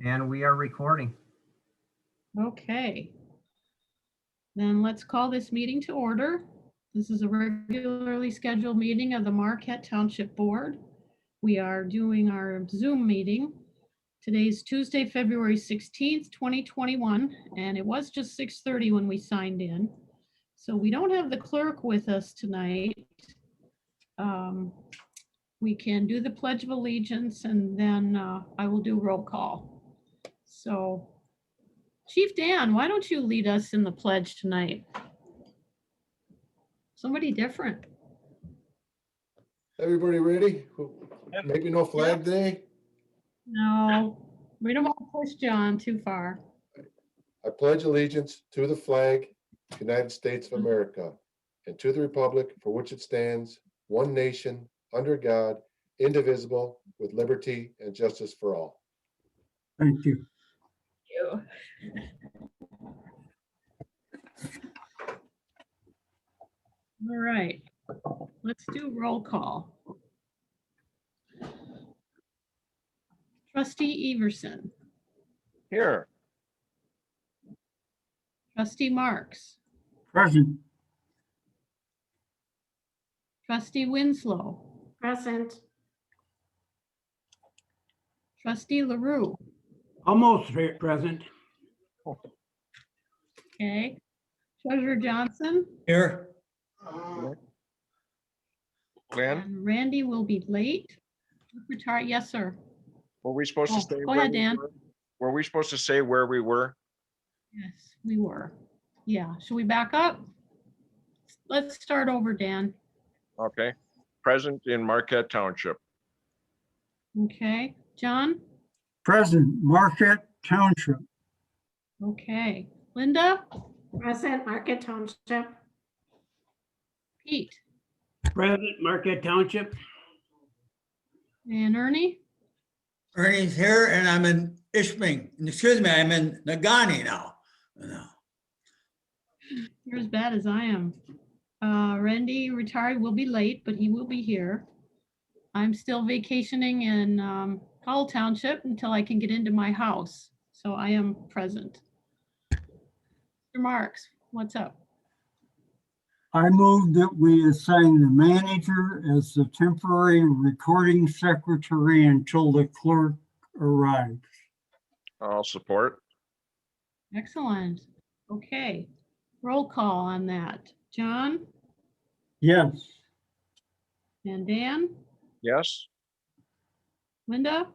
And we are recording. Okay. Then let's call this meeting to order. This is a regularly scheduled meeting of the Marquette Township Board. We are doing our Zoom meeting. Today's Tuesday, February 16th, 2021, and it was just 6:30 when we signed in. So we don't have the clerk with us tonight. We can do the Pledge of Allegiance and then I will do roll call. So Chief Dan, why don't you lead us in the pledge tonight? Somebody different. Everybody ready? Maybe no flag day? No, we don't want to push John too far. I pledge allegiance to the flag, United States of America, and to the republic for which it stands, one nation, under God, indivisible, with liberty and justice for all. Thank you. All right, let's do roll call. Trustee Everson. Here. Trustee Marks. Present. Trustee Winslow. Present. Trustee LaRue. Almost present. Okay. Treasurer Johnson. Here. Glenn, And Randy will be late. Secretary, yes, sir. were we supposed to Oh, say? go where ahead, we Dan. were? Were we supposed to say where we were? Yes, we were. Yeah, should we back up? Let's start over, Dan. Okay. Present in Marquette Township. Okay, John? Present, Marquette Township. Okay, Linda? Present, Marquette Township. Pete? Present, Marquette Township. And Ernie? Ernie's here and I'm in Ishpeming. Excuse me, I'm in Nagani now. You're as bad as I am. Randy retired, will be late, but he will be here. I'm still vacationing in Howell Township until I can get into my house. So I am present. Mr. Marks, what's up? I move that we assign the manager as the temporary recording secretary until the clerk arrives. I'll support. Excellent. Okay, roll call on that. John Yes. and Dan, Yes. Linda,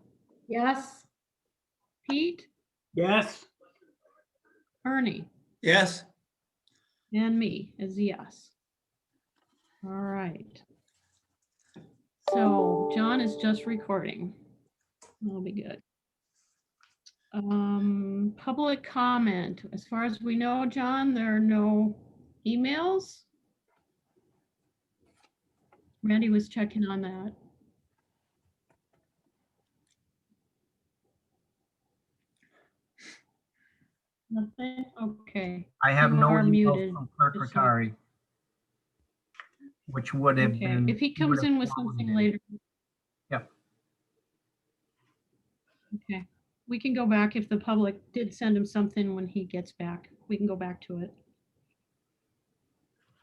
Yes. Pete, Yes. Ernie, Yes, and me is yes. All right. So John is just recording. That'll be good. Public comment. As far as we know, John, there are no emails. Randy was checking on that. Nothing? Okay. I have You no are email muted. from Clerk Just so- Ricari, which would have Okay, been. if he comes would in have with fallen something in. later. Yep. Okay, we can go back if the public did send him something when he gets back. We can go back to it.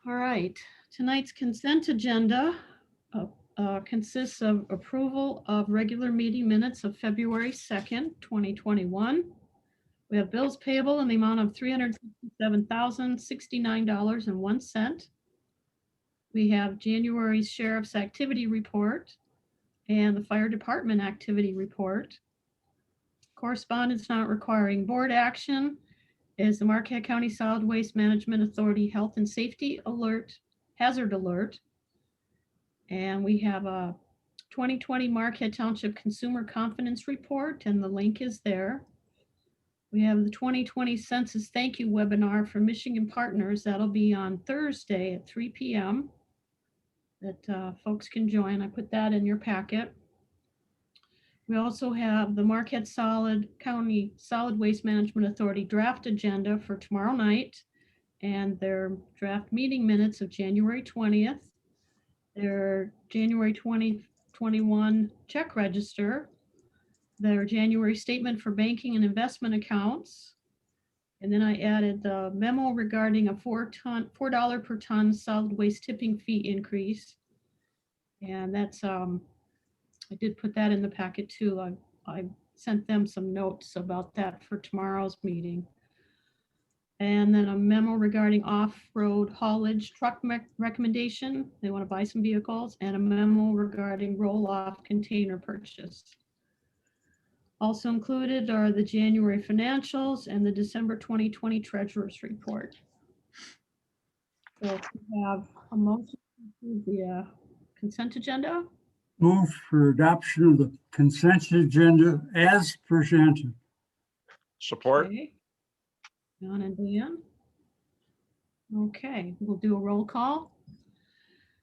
All right, tonight's consent agenda consists of approval of regular meeting minutes of February 2nd, 2021. We have bills payable in the amount of $367,069.01. We have January's sheriff's activity report and the fire department activity report. Correspondence not requiring board action is the Marquette County Solid Waste Management Authority Health and Safety Alert, Hazard Alert. And we have a 2020 Marquette Township Consumer Confidence Report, and the link is there. We have the 2020 Census Thank You webinar for Michigan Partners. That'll be on Thursday at 3 p.m. that folks can join. I put that in your packet. We also have the Marquette County Solid Waste Management Authority draft agenda for tomorrow night and their draft meeting minutes of January 20th, their January 2021 check register, their January statement for banking and investment accounts. And then I added the memo regarding a $4 per ton solid waste tipping fee increase. And that's, I did put that in the packet too. I sent them some notes about that for tomorrow's meeting. And then a memo regarding off-road haulage truck recommendation. They want to buy some vehicles, and a memo regarding roll-off container purchase. Also included are the January financials and the December 2020 treasurer's report. So if we have a motion to approve the consent agenda. Move for adoption of the consent agenda as presented. Support. Okay. John and Dan. Okay, we'll do a roll call.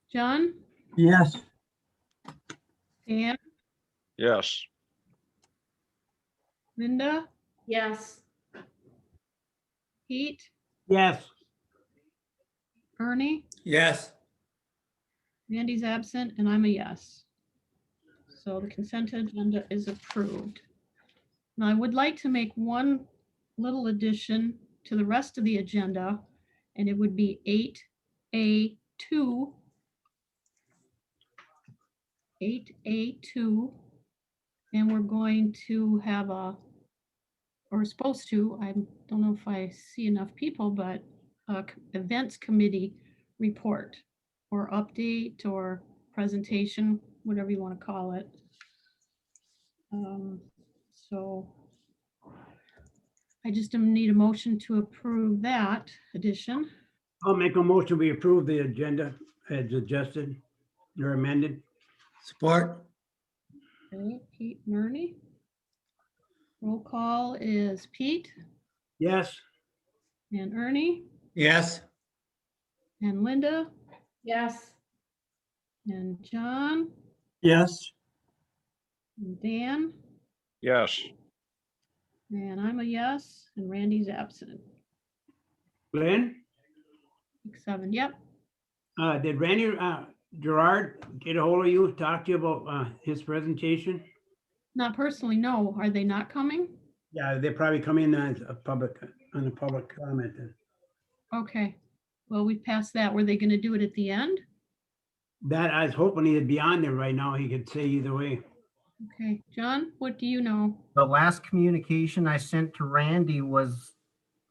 John, Yes. Dan, Yes. Linda, Yes. Pete, Yes. Ernie, Yes. Randy's absent, and I'm a yes. So the consent agenda is approved. Now, I would like to make one little addition to the rest of the agenda, and it would be 8A2. 8A2. And we're going to have or supposed to, I don't know if I see enough people, but events committee report or update or presentation, whatever you want to call it. So I just need a motion to approve that addition. I'll make a motion, we approve the agenda as adjusted or amended. Support. Okay, Pete and Ernie. Roll call is Pete Yes, and Ernie Yes. and Linda Yes. and John Yes. and Dan. Yes. And I'm a yes, and Randy's absent. Glenn, 6-7, yep. did Randy Gerard get a hold of you, talk to you about his presentation? Not personally, no. Are they not coming? Yeah, they probably come in as a public, on a public comment. Then. Okay. Well, we passed that. Were they going to do it at the end? That I was hoping he'd be on there right now. He could say either way. Okay. John, what do you know? The last communication I sent to Randy was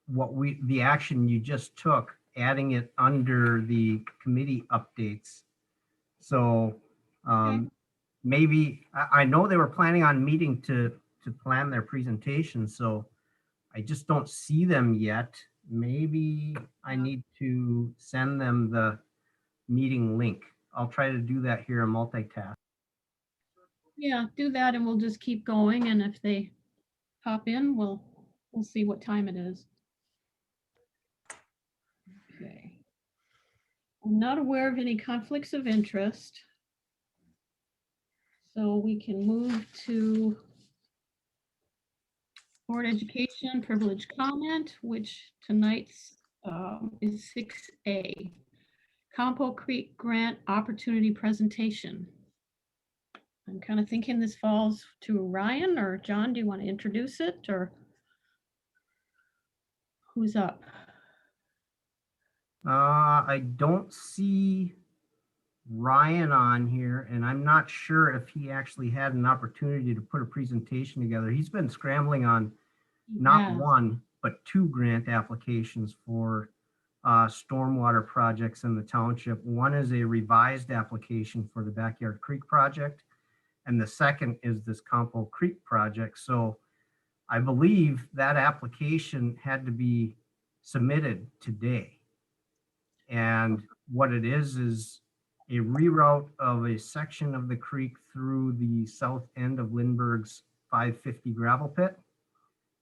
the action you just took, adding it under the committee updates. So maybe, I know they were planning on meeting to plan their presentation, so I just don't see them yet. Maybe I need to send them the meeting link. I'll try to do that here and multitask. Yeah, do that and we'll just keep going. And if they pop in, we'll see what time it is. Okay. I'm not aware of any conflicts of interest. So we can move to Board Education Privilege Comment, which tonight's is 6A. Compo Crete Grant Opportunity Presentation. I'm kind of thinking this falls to Ryan or John. Do you want to introduce it or who's up? I don't see Ryan on here, and I'm not sure if he actually had an opportunity to put a presentation together. He's been scrambling on not one, but 2 grant applications for stormwater projects in the township. One is a revised application for the Backyard Creek project, and the second is this Compo Creek project. So I believe that application had to be submitted today. And what it is a reroute of a section of the creek through the south end of Lindbergh's 550 gravel pit,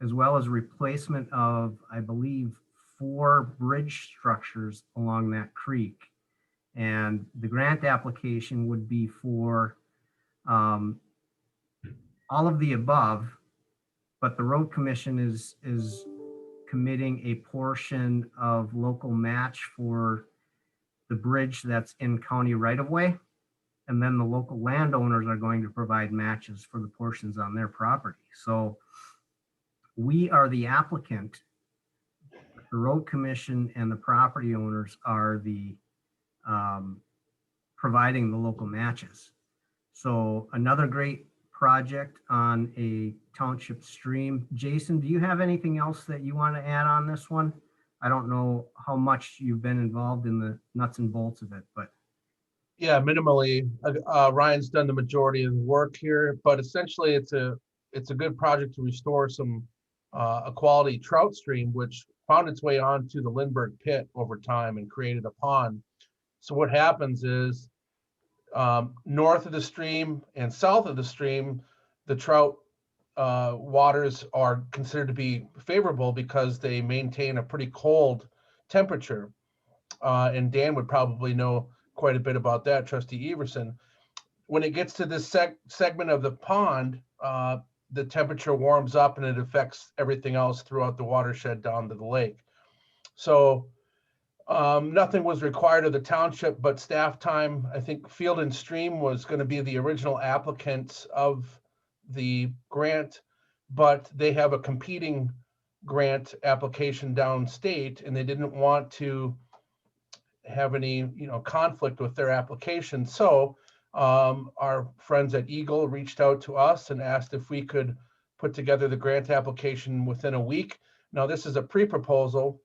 as well as replacement of, I believe, 4 bridge structures along that creek. And the grant application would be for all of the above, but the road commission is committing a portion of local match for the bridge that's in county right of way. and then the local landowners are going to provide matches for the portions on their property. So we are the applicant. The road commission and the property owners are the providing the local matches. So another great project on a township stream. Jason, do you have anything else that you want to add on this one? I don't know how much you've been involved in the nuts and bolts of it, but. Yeah, minimally. Ryan's done the majority of the work here, but essentially it's a good project to restore a quality trout stream, which found its way onto the Lindbergh pit over time and created a pond. So what happens is north of the stream and south of the stream, the trout waters are considered to be favorable because they maintain a pretty cold temperature. And Dan would probably know quite a bit about that, Trustee Everson. When it gets to this segment of the pond, the temperature warms up and it affects everything else throughout the watershed down to the lake. So nothing was required of the township, but staff time. I think Field and Stream was going to be the original applicants of the grant, but they have a competing grant application downstate, and they didn't want to have any conflict with their application. So our friends at Eagle reached out to us and asked if we could put together the grant application within a week. Now this is a pre-proposal,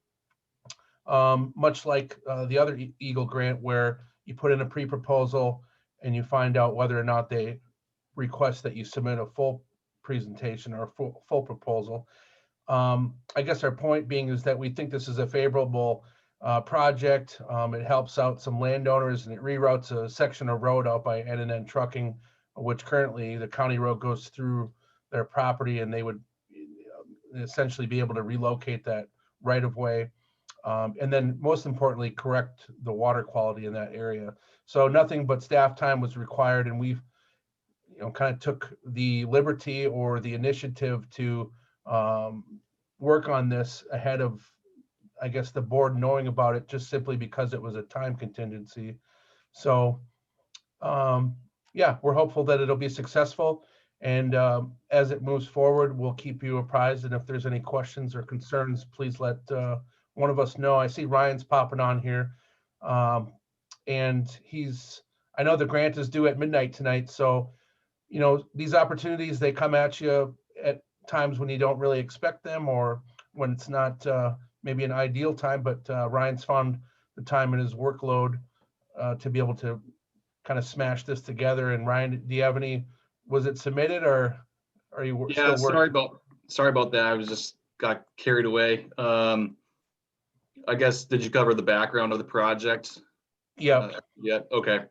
much like the other Eagle grant, where you put in a pre-proposal and you find out whether or not they request that you submit a full presentation or a full proposal. I guess our point being is that we think this is a favorable project. It helps out some landowners and it reroutes a section of road out by N&N Trucking, which currently the county road goes through their property, and they would essentially be able to relocate that right of way. And then most importantly, correct the water quality in that area. So nothing but staff time was required, and we've kind of took the liberty or the initiative to work on this ahead of, I guess, the board knowing about it, just simply because it was a time contingency. So yeah, we're hopeful that it'll be successful. And as it moves forward, we'll keep you apprised. And if there's any questions or concerns, please let one of us know. I see Ryan's popping on here. And I know the grant is due at midnight tonight. So, these opportunities, they come at you at times when you don't really expect them, or when it's not maybe an ideal time, but Ryan's found the time in his workload to be able to kind of smash this together. And Ryan, do you have was it submitted, or are you still working? Sorry about that. I was just got carried away. I guess, did you cover the background of the project? Yeah. Yeah. Okay.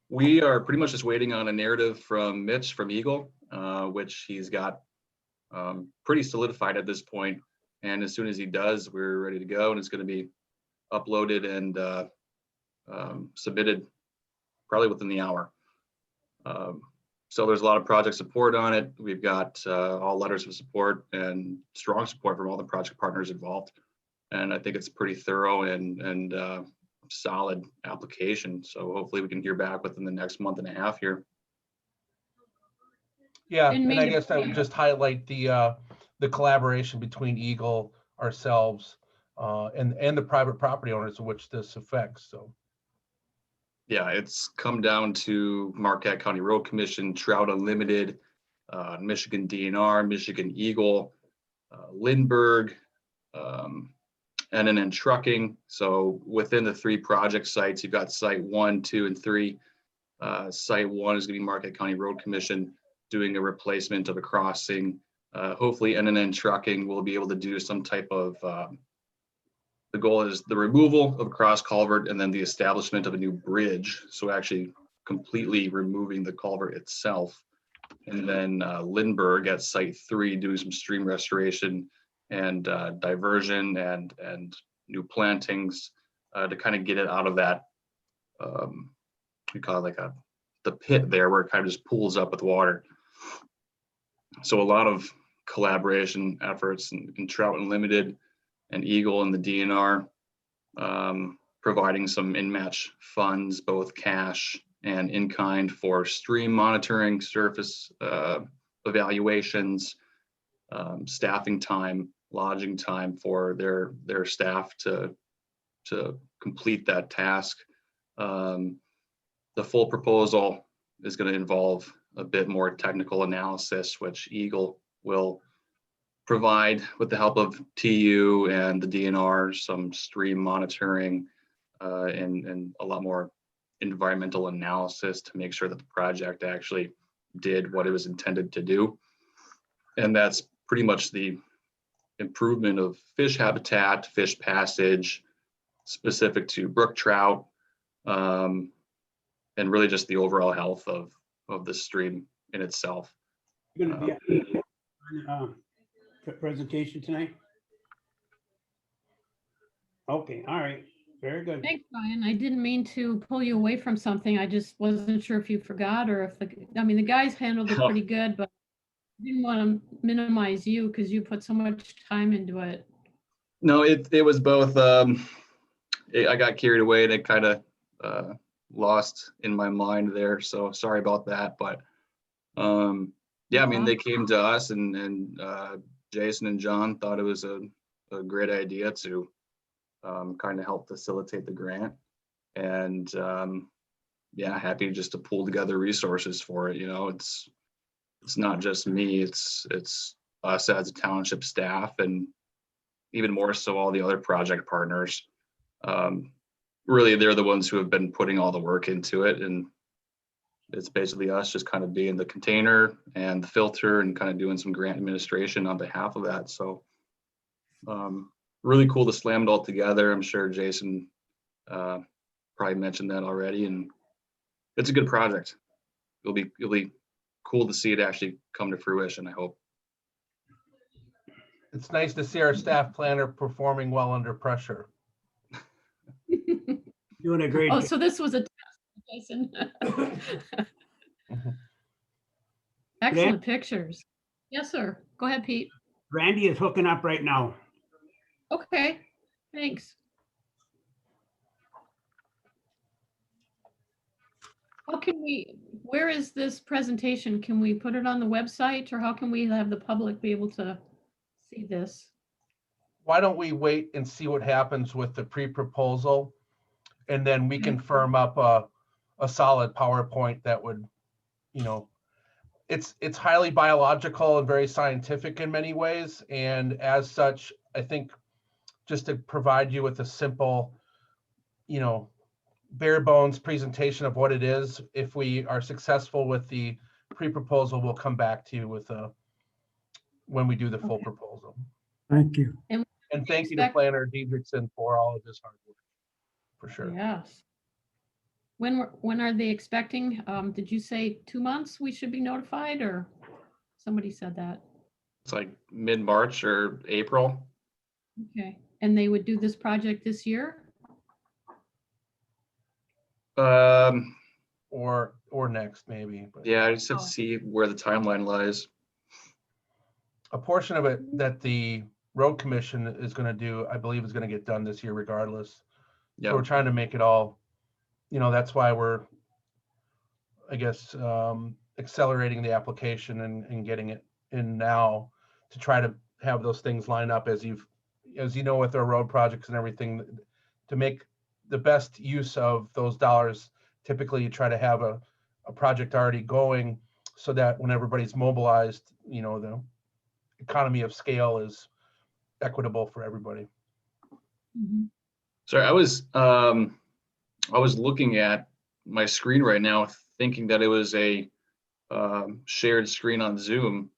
We are pretty much just waiting on a narrative from Mitch from Eagle, which he's got pretty solidified at this point. And as soon as he does, we're ready to go, and it's going to be uploaded and submitted probably within the hour. So there's a lot of project support on it. We've got all letters of support and strong support from all the project partners involved. And I think it's pretty thorough and solid application. So hopefully we can hear back within the next month and a half here. Yeah, and I guess I would just highlight the collaboration between Eagle, ourselves, and the private property owners of which this affects. So. Yeah, it's come down to Marquette County Road Commission, Trout Unlimited, Michigan DNR, Michigan Eagle, Lindbergh, N&N Trucking. So within the 3 project sites, you've got site 1, 2, and 3. Site 1 is going to be Marquette County Road Commission doing a replacement of a crossing. Hopefully N&N Trucking will be able to do some type of, the goal is the removal of a cross culvert and then the establishment of a new bridge. So actually completely removing the culvert itself. And then Lindbergh at site 3 doing some stream restoration and diversion and new plantings to kind of get it out of that, we call it like the pit there where it kind of just pools up with water. So a lot of collaboration efforts in Trout Unlimited and Eagle and the DNR, providing some in-match funds, both cash and in-kind for stream monitoring, surface evaluations, staffing time, lodging time for their staff to complete that task. The full proposal is going to involve a bit more technical analysis, which Eagle will provide with the help of TU and the DNR, some stream monitoring and a lot more environmental analysis to make sure that the project actually did what it was intended to do. And that's pretty much the improvement of fish habitat, fish passage, specific to brook trout, and really just the overall health of the stream in itself. You're gonna be on presentation tonight? Okay, all right, very good. Thanks, Brian. I didn't mean to pull you away from something. I just wasn't sure if you forgot or if the guys handled it pretty good, but I didn't want to minimize you because you put so much time into it. No, it was both. I got carried away and it kind of lost in my mind there. So sorry about that. But yeah, I mean, they came to us and Jason and John thought it was a great idea to kind of help facilitate the grant. And yeah, happy just to pull together resources for it. You know, it's not just me, it's us as a township staff and even more so all the other project partners. Really, they're the ones who have been putting all the work into it. And it's basically us just kind of being the container and the filter and kind of doing some grant administration on behalf of that. So really cool to slam it all together. I'm sure Jason probably mentioned that already. And it's a good project. It'll be cool to see it actually come to fruition, I hope. It's nice to see our staff planner performing well under pressure. Doing a great Oh, job. so this was a test, Jason. Excellent pictures. Yes, sir. Go ahead, Pete. Randy is hooking up right now. Okay, thanks. Where is this presentation? Can we put it on the website or how can we have the public be able to see this? Why don't we wait and see what happens with the pre-proposal? And then we can firm up a solid PowerPoint that would, you know, it's highly biological and very scientific in many ways. And as such, I think just to provide you with a simple, you know, bare bones presentation of what it is, if we are successful with the pre-proposal, we'll come back to you with when we do the full proposal. Thank you. And thank you to Planner Diedrichsen for all of his hard work, for sure. Yes. When are they expecting? Did you say 2 months we should be notified or somebody said that? It's like mid-March or April. Okay. And they would do this project this year? Or next maybe. But Yeah, I just have to see where the timeline lies. a portion of it that the road commission is going to do, I believe, is going to get done this year regardless. Yeah. So we're trying to make it all, you know, that's why we're, I guess, accelerating the application and getting it in now to try to have those things line up as you know, with our road projects and everything, to make the best use of those dollars. Typically you try to have a project already going so that when everybody's mobilized, you know, the economy of scale is equitable for everybody. Mm-hmm. Sorry, I was looking at my screen right now thinking that it was a shared screen on Zoom.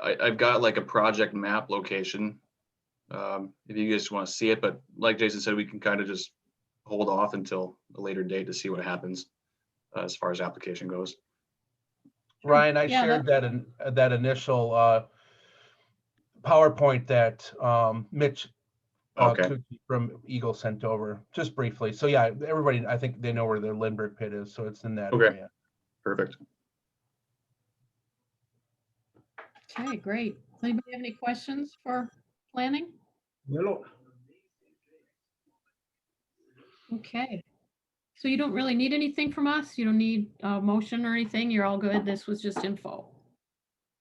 I've got like a project map location. If you guys want to see it, but like Jason said, we can kind of just hold off until a later date to see what happens as far as application goes. Ryan, I shared that initial PowerPoint that Mitch Kucci from Eagle sent over just briefly. So yeah, everybody, I think they know where the Lindbergh pit is, so it's in that area. Perfect. Okay, great. Does anybody have any questions for planning? Hello. Okay. So you don't really need anything from us? You don't need a motion or anything? You're all good? This was just info.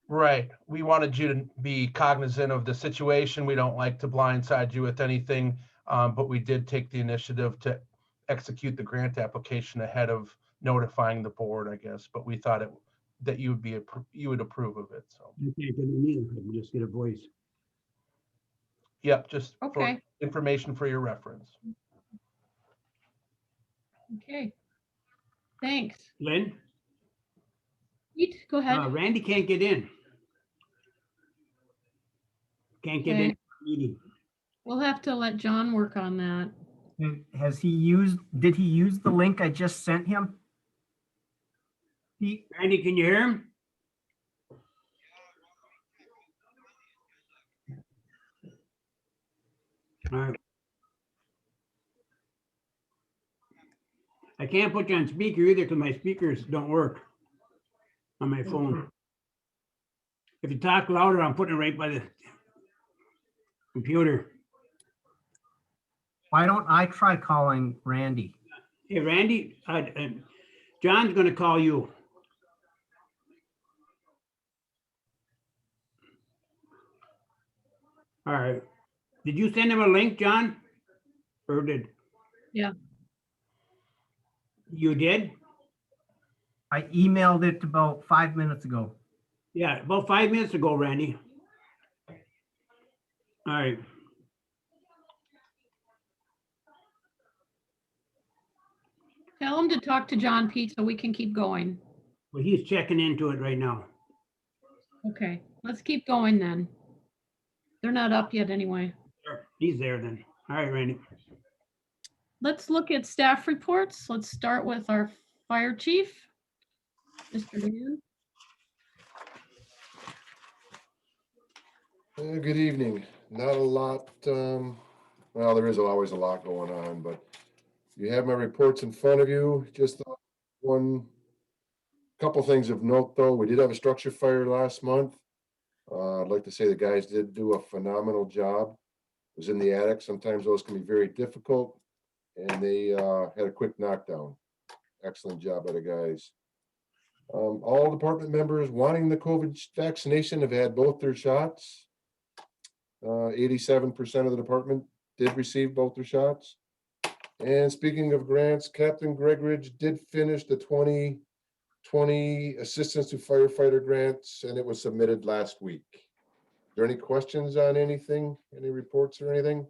Right. We wanted you to be cognizant of the situation. We don't like to blindside you with anything, but we did take the initiative to execute the grant application ahead of notifying the board, I guess. But we thought that you would approve of it. So, You can't get an email, you just get a voice. yep, just for Okay. information for your reference. Okay. Thanks. Lynn, Pete, go ahead. Randy can't get in. Can't get in Okay. the meeting. We'll have to let John work on that. Did he use the link I just sent him? Pete? Randy, can you hear him? All right. I can't put you on speaker either because my speakers don't work on my phone. If you talk louder, I'm putting it right by the computer. Why don't I try calling Randy? Hey, Randy, John's gonna call you. All right. Did you send him a link, John? Or did? Yeah. You did? I emailed it about 5 minutes ago. Yeah, about 5 minutes ago, Randy. All right. Tell him to talk to John, Pete, so we can keep going. Well, he's checking into it right now. Okay, let's keep going then. They're not up yet anyway. Sure. He's there then. All right, Randy. Let's look at staff reports. Let's start with our fire chief, Mr. Dan. Good evening. Not a lot, well, there is always a lot going on, but you have my reports in front of you. Just couple things of note, though. We did have a structure fire last month. I'd like to say the guys did do a phenomenal job. It was in the attic. Sometimes those can be very difficult, and they had a quick knockdown. Excellent job by the guys. All department members wanting the COVID vaccination have had both their shots. 87% of the department did receive both their shots. And speaking of grants, Captain Gregridge did finish the 2020 Assistance to Firefighter grants, and it was submitted last week. Are there any questions on anything, any reports or anything?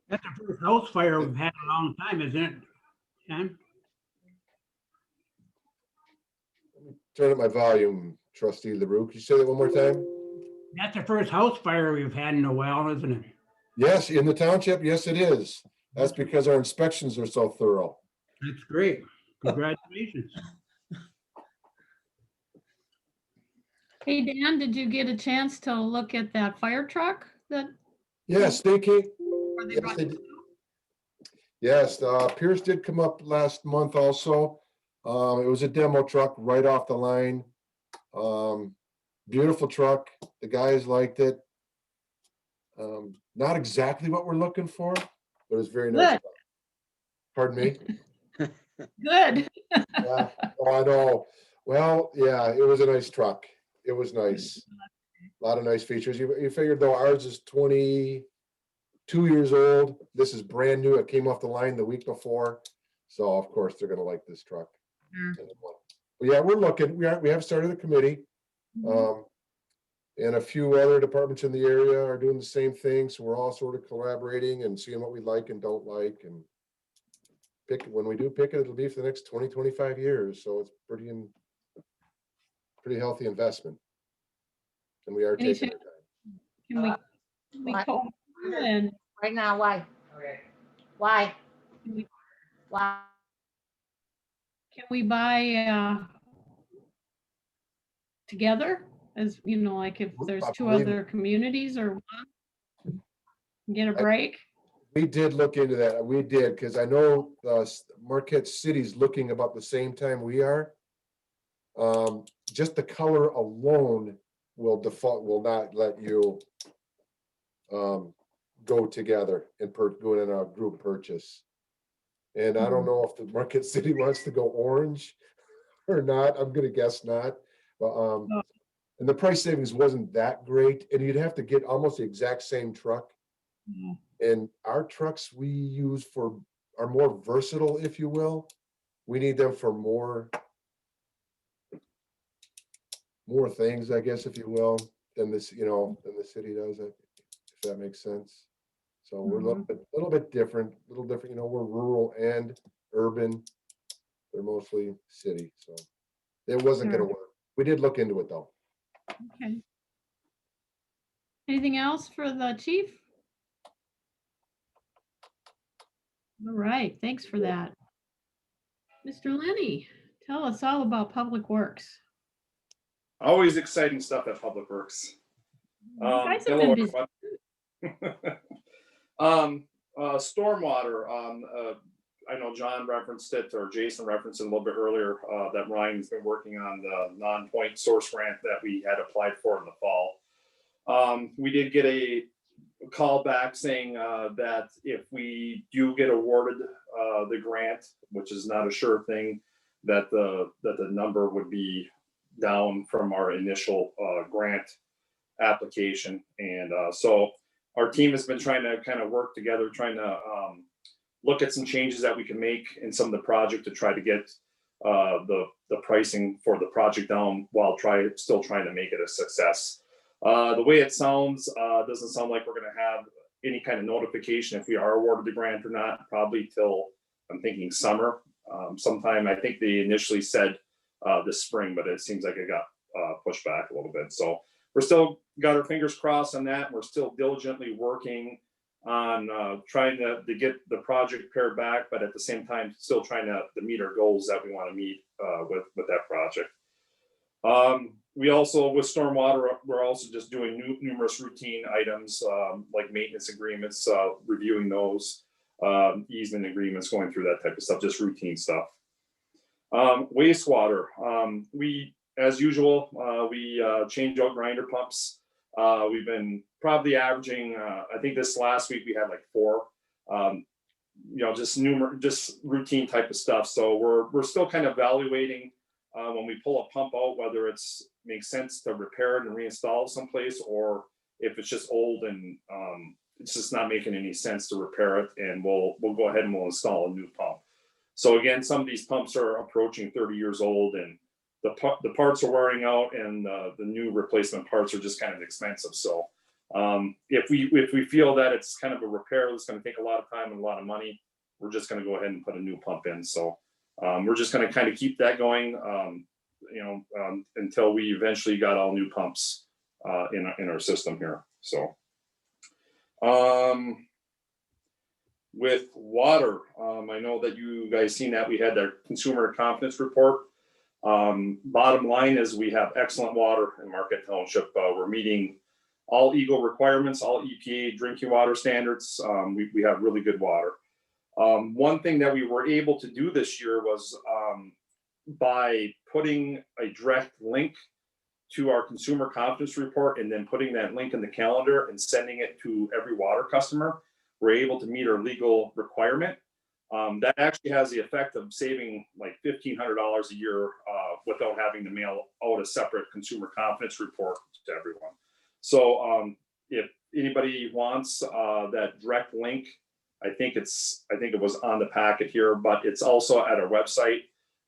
That's the first house fire we've had in a long time, isn't it, Sam? Turn up my volume, Trustee LaRue. Could you say that one more time? That's the first house fire we've had in a while, isn't it? Yes, in the township, yes, it is. That's because our inspections are so thorough. That's great. Congratulations. Hey, Dan, did you get a chance to look at that fire truck that? Yes, they came. or they Yes, brought- they did. Yes, Pierce did come up last month also. It was a demo truck right off the line. Beautiful truck. The guys liked it. Not exactly what we're looking for, but it's very nice. Good. Pardon me? Good. Yeah, oh, I know. Well, yeah, it was a nice truck. It was nice. A lot of nice features. You figured though ours is 22 years old. This is brand new. It came off the line the week before. So of course they're gonna like this truck. Sure. But yeah, we're looking. We have started a committee. And a few other departments in the area are doing the same thing. So we're all sort of collaborating and seeing what we like and don't like, and when we do pick it, it'll be for the next 20, 25 years. So it's pretty healthy investment. And we are Any taking our time. Can we go and Right now, why? Why? Can we- Why? can we buy together? As you know, like if there's two believe- other communities or one, get a break. We did look into that. We did, because I know Marquette City's looking about the same time we are. Just the color alone will not let you go together and go in a group purchase. And I don't know if the Marquette City wants to go orange or not. I'm gonna guess not. But and the price savings wasn't that great, and you'd have to get almost the exact same truck. And our trucks we use are more versatile, if you will. We need them for more things, I guess, if you will, than this, than the city does, if that makes sense. So we're a little bit different, we're rural and urban. They're mostly city, so it wasn't gonna work. We did look into it though. Okay. Anything else for the chief? All right, thanks for that. Mr. Lenny, tell us all about Public Works. Always exciting stuff at Public Works. You guys have been busy. Stormwater. I know John referenced it, or Jason referenced it a little bit earlier, that Ryan's been working on the non-point source grant that we had applied for in the fall. We did get a call back saying that if we do get awarded the grant, which is not a sure thing, that the number would be down from our initial grant application. And so our team has been trying to kind of work together, trying to look at some changes that we can make in some of the project to try to get the pricing for the project down while still trying to make it a success. The way it sounds, doesn't sound like we're going to have any kind of notification if we are awarded the grant or not, probably till, I'm thinking, summer. Sometime, I think they initially said this spring, but it seems like it got pushed back a little bit. So we're still got our fingers crossed on that. We're still diligently working on trying to get the project pared back, but at the same time, still trying to meet our goals that we want to meet with that project. We also, with stormwater, we're also just doing numerous routine items like maintenance agreements, reviewing those, easement agreements, going through that type of stuff, just routine stuff. Wastewater, we, as usual, we change out grinder pumps. We've been probably averaging, I think this last week we had like 4, just routine type of stuff. So we're still kind of evaluating when we pull a pump out, whether it's makes sense to repair it and reinstall someplace, or if it's just old and it's just not making any sense to repair it, and we'll go ahead and we'll install a new pump. So again, some of these pumps are approaching 30 years old, and the parts are wearing out, and the new replacement parts are just kind of expensive. So if we feel that it's kind of a repair that's going to take a lot of time and a lot of money, we're just going to go ahead and put a new pump in. So we're just going to kind of keep that going, until we eventually got all new pumps in our system here. So with water, I know that you guys seen that we had our consumer confidence report. Bottom line is we have excellent water in Marquette Township. We're meeting all EGLE requirements, all EPA drinking water standards. We have really good water. One thing that we were able to do this year was by putting a direct link to our consumer confidence report and then putting that link in the calendar and sending it to every water customer, we're able to meet our legal requirement. That actually has the effect of saving like $1,500 a year without having to mail out a separate consumer confidence report to everyone. So if anybody wants that direct link, I think it was on the packet here, but it's also at our website.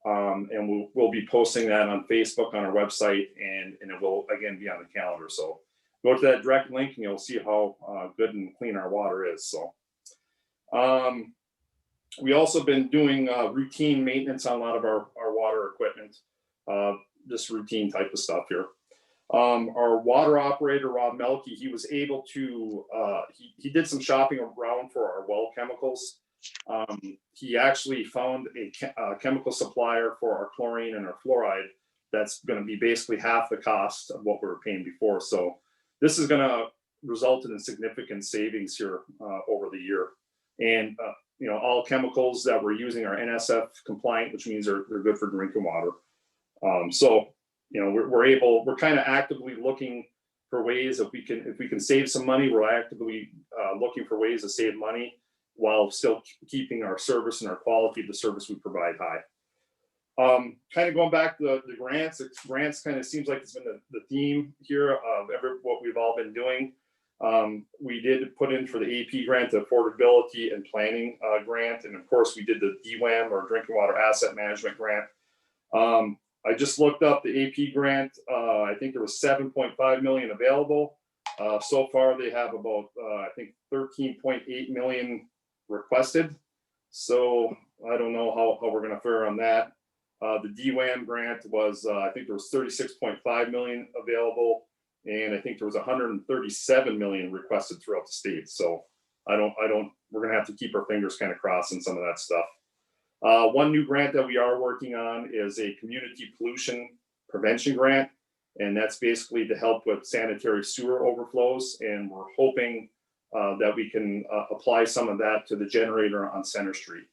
And we'll be posting that on Facebook, on our website, and it will again be on the calendar. So go to that direct link and you'll see how good and clean our water is. So we also been doing routine maintenance on a lot of our water equipment, just routine type of stuff here. Our water operator, Rob Melke, he was able to, he did some shopping around for our well chemicals. He actually found a chemical supplier for our chlorine and our fluoride that's going to be basically half the cost of what we were paying before. So this is going to result in significant savings here over the year. And all chemicals that we're using are NSF compliant, which means they're good for drinking water. So we're kind of actively looking for ways if we can save some money. We're actively looking for ways to save money while still keeping our service and our quality of the service we provide high. Kind of going back to the grants. Grants kind of seems like it's been the theme here of what we've all been doing. We did put in for the AP grant, the affordability and planning grant, and of course we did the DWAM or drinking water asset management grant. I just looked up the AP grant. I think there was 7.5 million available. So far they have about I think 13.8 million requested. So I don't know how we're going to fare on that. The DWAM grant was I think there was 36.5 million available, and I think there was 137 million requested throughout the state. So we're going to have to keep our fingers kind of crossed in some of that stuff. One new grant that we are working on is a community pollution prevention grant, and that's basically to help with sanitary sewer overflows. And we're hoping that we can apply some of that to the generator on Center Street.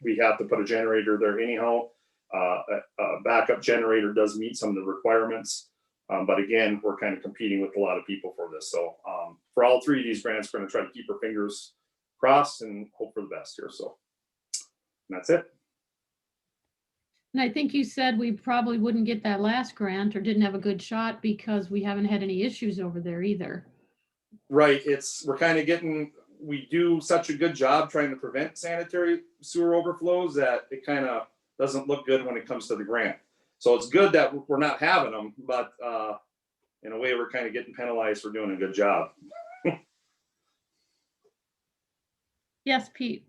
We have to put a generator there anyhow. A backup generator does meet some of the requirements, but again, we're kind of competing with a lot of people for this. So for all three of these grants, we're going to try to keep our fingers crossed and hope for the best here. So that's it. And I think you said we probably wouldn't get that last grant or didn't have a good shot because we haven't had any issues over there either. Right. We're kind of we do such a good job trying to prevent sanitary sewer overflows that it kind of doesn't look good when it comes to the grant. So it's good that we're not having them, but in a way we're kind of getting penalized for doing a good job. Yes, Pete.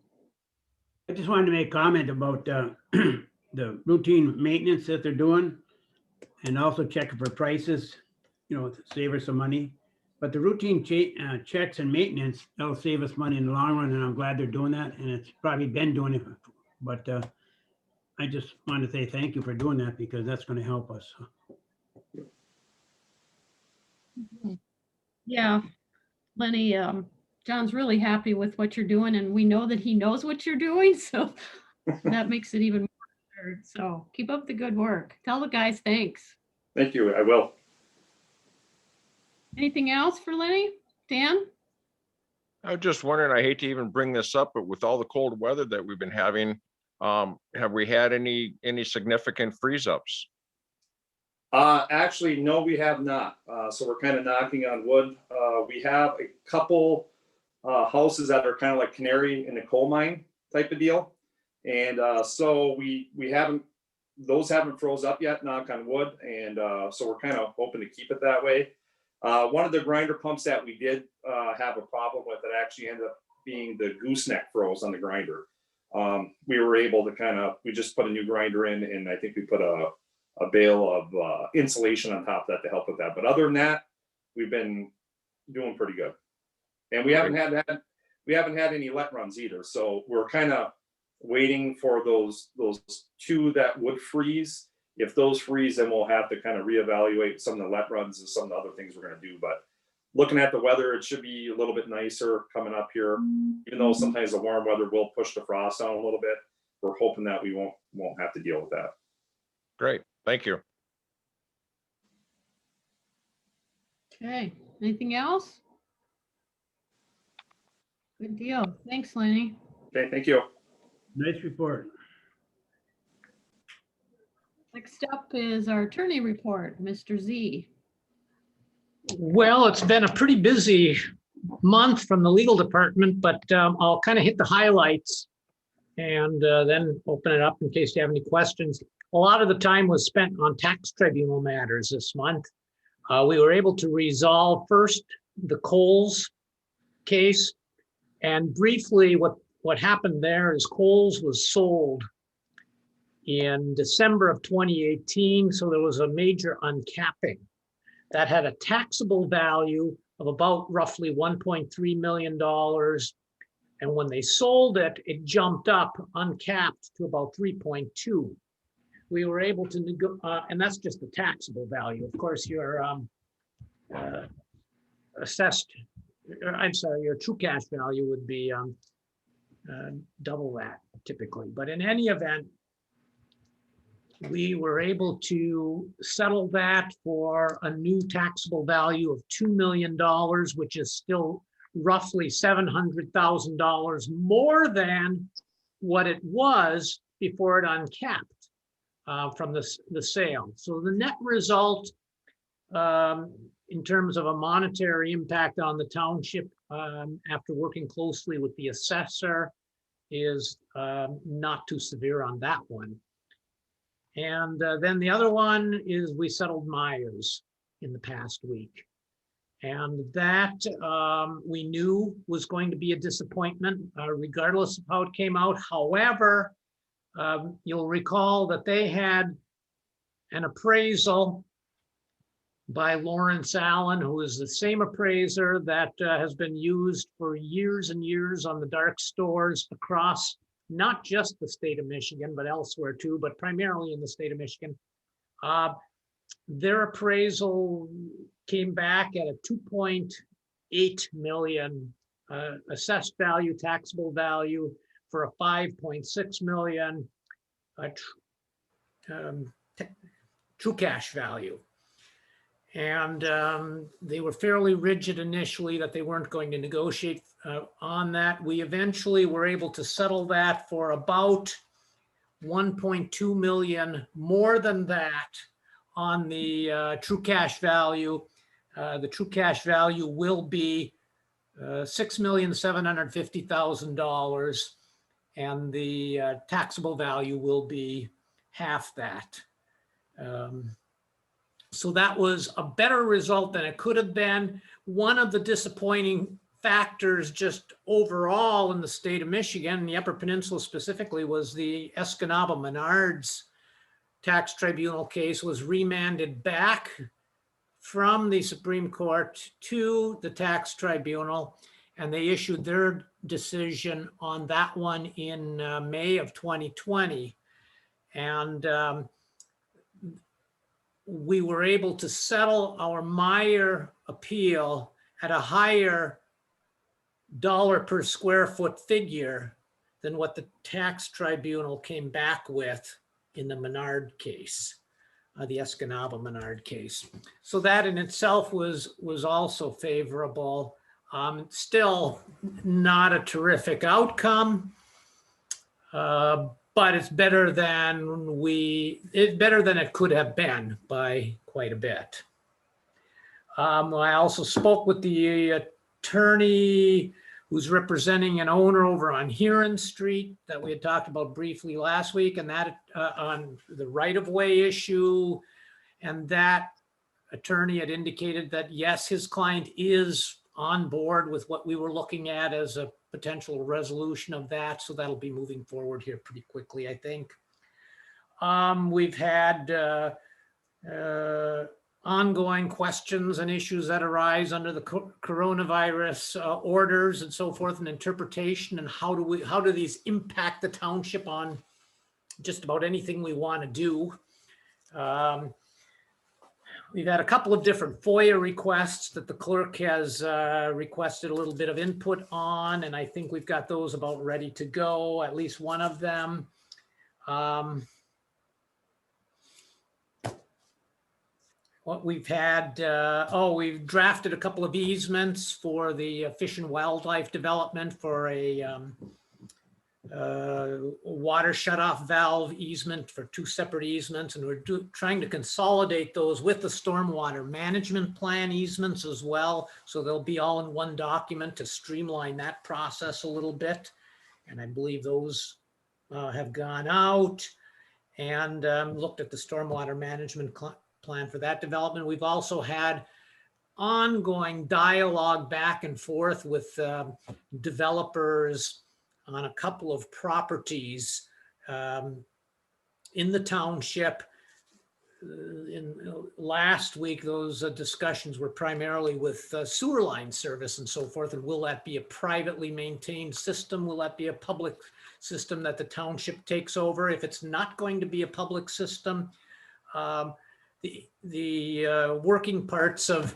I just wanted to make a comment about the routine maintenance that they're doing, and also checking for prices, to save us some money. But the routine checks and maintenance, that'll save us money in the long run, and I'm glad they're doing that, and it's probably been doing it. But I just wanted to say thank you for doing that, because that's going to help us. Yeah, Lenny, John's really happy with what you're doing, and we know that he knows what you're doing, so that makes it even more absurd. So keep up the good work. Tell the guys thanks. Thank you. I will. Anything else for Lenny? Dan? I was just wondering, I hate to even bring this up, but with all the cold weather that we've been having, have we had any significant freeze ups? Actually, no, we have not. So we're kind of knocking on wood. We have a couple houses that are kind of like canary in a coal mine type of deal. And so we those haven't froze up yet, knock on wood. And so we're kind of hoping to keep it that way. One of the grinder pumps that we did have a problem with, it actually ended up being the gooseneck froze on the grinder. We were able to we just put a new grinder in, and I think we put a bale of insulation on top of that to help with that. But other than that, we've been doing pretty good. And we haven't had any let runs either. So we're kind of waiting for those two that would freeze. If those freeze, then we'll have to kind of reevaluate some of the let runs and some of the other things we're going to do. But looking at the weather, it should be a little bit nicer coming up here, even though sometimes the warm weather will push the frost down a little bit. We're hoping that we won't have to deal with that. Great, thank you. Okay, anything else? Good deal. Thanks, Lenny. Okay, thank you. Nice report. Next up is our attorney report, Mr. Z. Well, it's been a pretty busy month from the legal department, but I'll kind of hit the highlights and then open it up in case you have any questions. A lot of the time was spent on tax tribunal matters this month. We were able to resolve first the Coles case, and briefly what happened there is Coles was sold in December of 2018, so there was a major uncapping that had a taxable value of about roughly $1.3 million. And when they sold it, it jumped up uncapped to about 3.2. We were able to, and that's just the taxable value. Of course, your your true cash value would be double that typically. But in any event, we were able to settle that for a new taxable value of $2 million, which is still roughly $700,000 more than what it was before it uncapped from the sale. So the net result in terms of a monetary impact on the township after working closely with the assessor is not too severe on that one. And then the other one is we settled Myers in the past week. And that we knew was going to be a disappointment regardless of how it came out. However, you'll recall that they had an appraisal by Lawrence Allen, who is the same appraiser that has been used for years and years on the dark stores across not just the state of Michigan, but elsewhere too, but primarily in the state of Michigan. Their appraisal came back at a 2.8 million assessed value, taxable value for a 5.6 million true cash value. And they were fairly rigid initially that they weren't going to negotiate on that. We eventually were able to settle that for about 1.2 million more than that on the true cash value. The true cash value will be $6,750,000, and the taxable value will be half that. So that was a better result than it could have been. One of the disappointing factors just overall in the state of Michigan, the Upper Peninsula specifically, was the Escanaba Menards tax tribunal case was remanded back from the Supreme Court to the tax tribunal, and they issued their decision on that one in May of 2020. And we were able to settle our Meyer appeal at a higher dollar per square foot figure than what the tax tribunal came back with in the Menard case, the Escanaba Menard case. So that in itself was also favorable. Still not a terrific outcome, but it's better than it could have been by quite a bit. I also spoke with the attorney who's representing an owner over on Huron Street that we had talked about briefly last week, and that on the right-of-way issue. And that attorney had indicated that yes, his client is on board with what we were looking at as a potential resolution of that. So that'll be moving forward here pretty quickly, I think. We've had ongoing questions and issues that arise under the coronavirus orders and so forth, and interpretation, and how do these impact the township on just about anything we want to do. We've had a couple of different FOIA requests that the clerk has requested a little bit of input on, and I think we've got those about ready to go, at least one of them. What we've had, we've drafted a couple of easements for the fish and wildlife development for a water shutoff valve easement for two separate easements, and we're trying to consolidate those with the stormwater management plan easements as well, so they'll be all in one document to streamline that process a little bit. And I believe those have gone out, and looked at the stormwater management plan for that development. We've also had ongoing dialogue back and forth with developers on a couple of properties in the township. Last week, those discussions were primarily with sewer line service and so forth. And will that be a privately maintained system? Will that be a public system that the township takes over? If it's not going to be a public system, the working parts of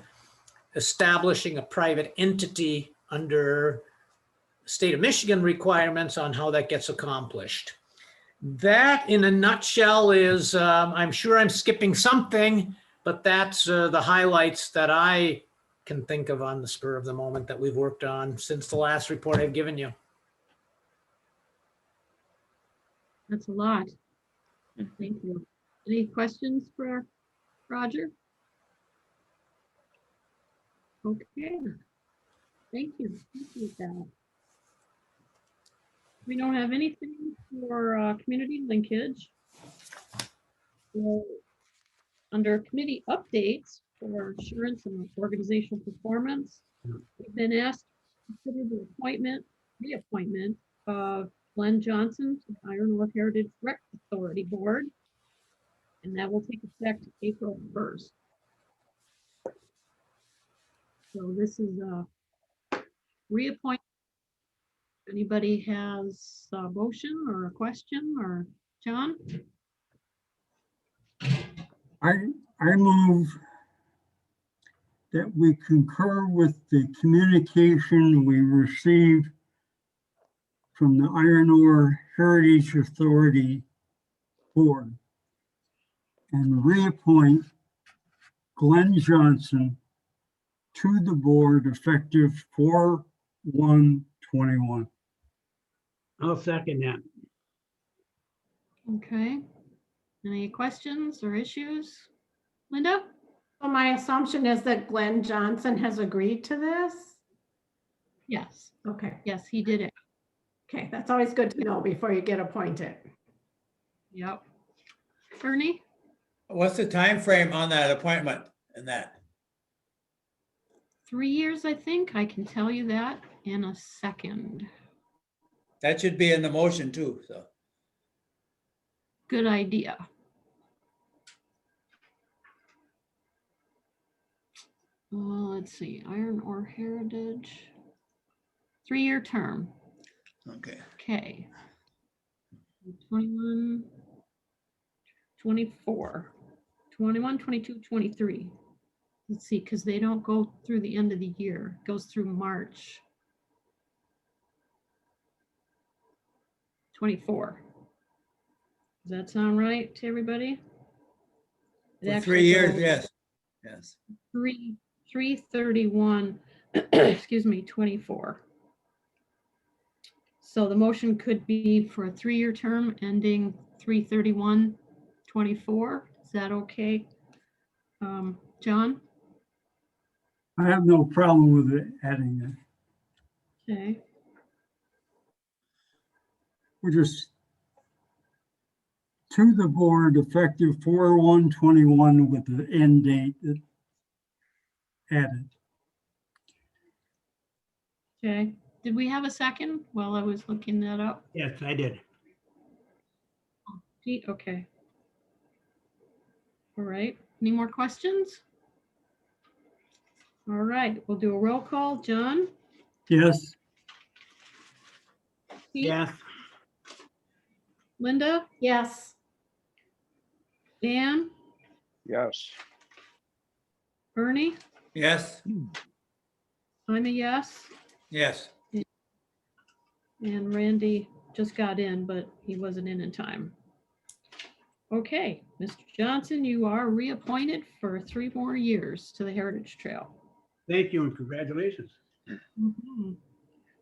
establishing a private entity under state of Michigan requirements on how that gets accomplished. That in a nutshell is, I'm sure I'm skipping something, but that's the highlights that I can think of on the spur of the moment that we've worked on since the last report I've given you. That's a lot. Thank you. Any questions for Roger? Okay. Thank you. Appreciate that. We don't have anything for community linkage. So, under committee updates for assurance and organizational performance, we've been asked to consider the reappointment of Glenn Johnson to the Iron Ore Heritage Rec Authority Board, and that will take effect April 1st. So this is a reappointment. Anybody has a motion or a question, or John? I move that we concur with the communication we received from the Iron Ore Heritage Authority Board and reappoint Glenn Johnson to the board effective 4/1/21. I'll second that. Okay. Any questions or issues? Linda? So my assumption is that Glenn Johnson has agreed to this? Yes. Okay, Yes, he did it. okay, that's always good to know before you get appointed. Yep. Bernie? What's the time frame on that appointment and that? 3 years, I think. I can tell you that in a second. That should be in the motion too, so. Good idea. Let's see, Iron Ore Heritage. 3-year term. Okay. Okay. 21, 24, 21, 22, 23. Let's see, because they don't go through the end of the year. It goes through March. 24. Does that sound right to everybody? It For actually 3 years, goes yes. Yes. 3/31, excuse me, 24. So the motion could be for a 3-year term ending 3/31/24. Is that okay? John? I have no problem with it adding that. Okay. We're just to the board effective 4/1/21 with the end date that added. Okay. Did we have a second while I was looking that up? Yes, I did. Pete, okay. All right. Any more questions? All right, we'll do a roll call. John? Yes, Pete? Yes, Linda? Yes, Dan? Yes. Bernie? Yes, I'm a yes. yes. And Randy just got in, but he wasn't in time. Okay, Mr. Johnson, you are reappointed for 3 more years to the Heritage Trail. thank you and congratulations. Mhm.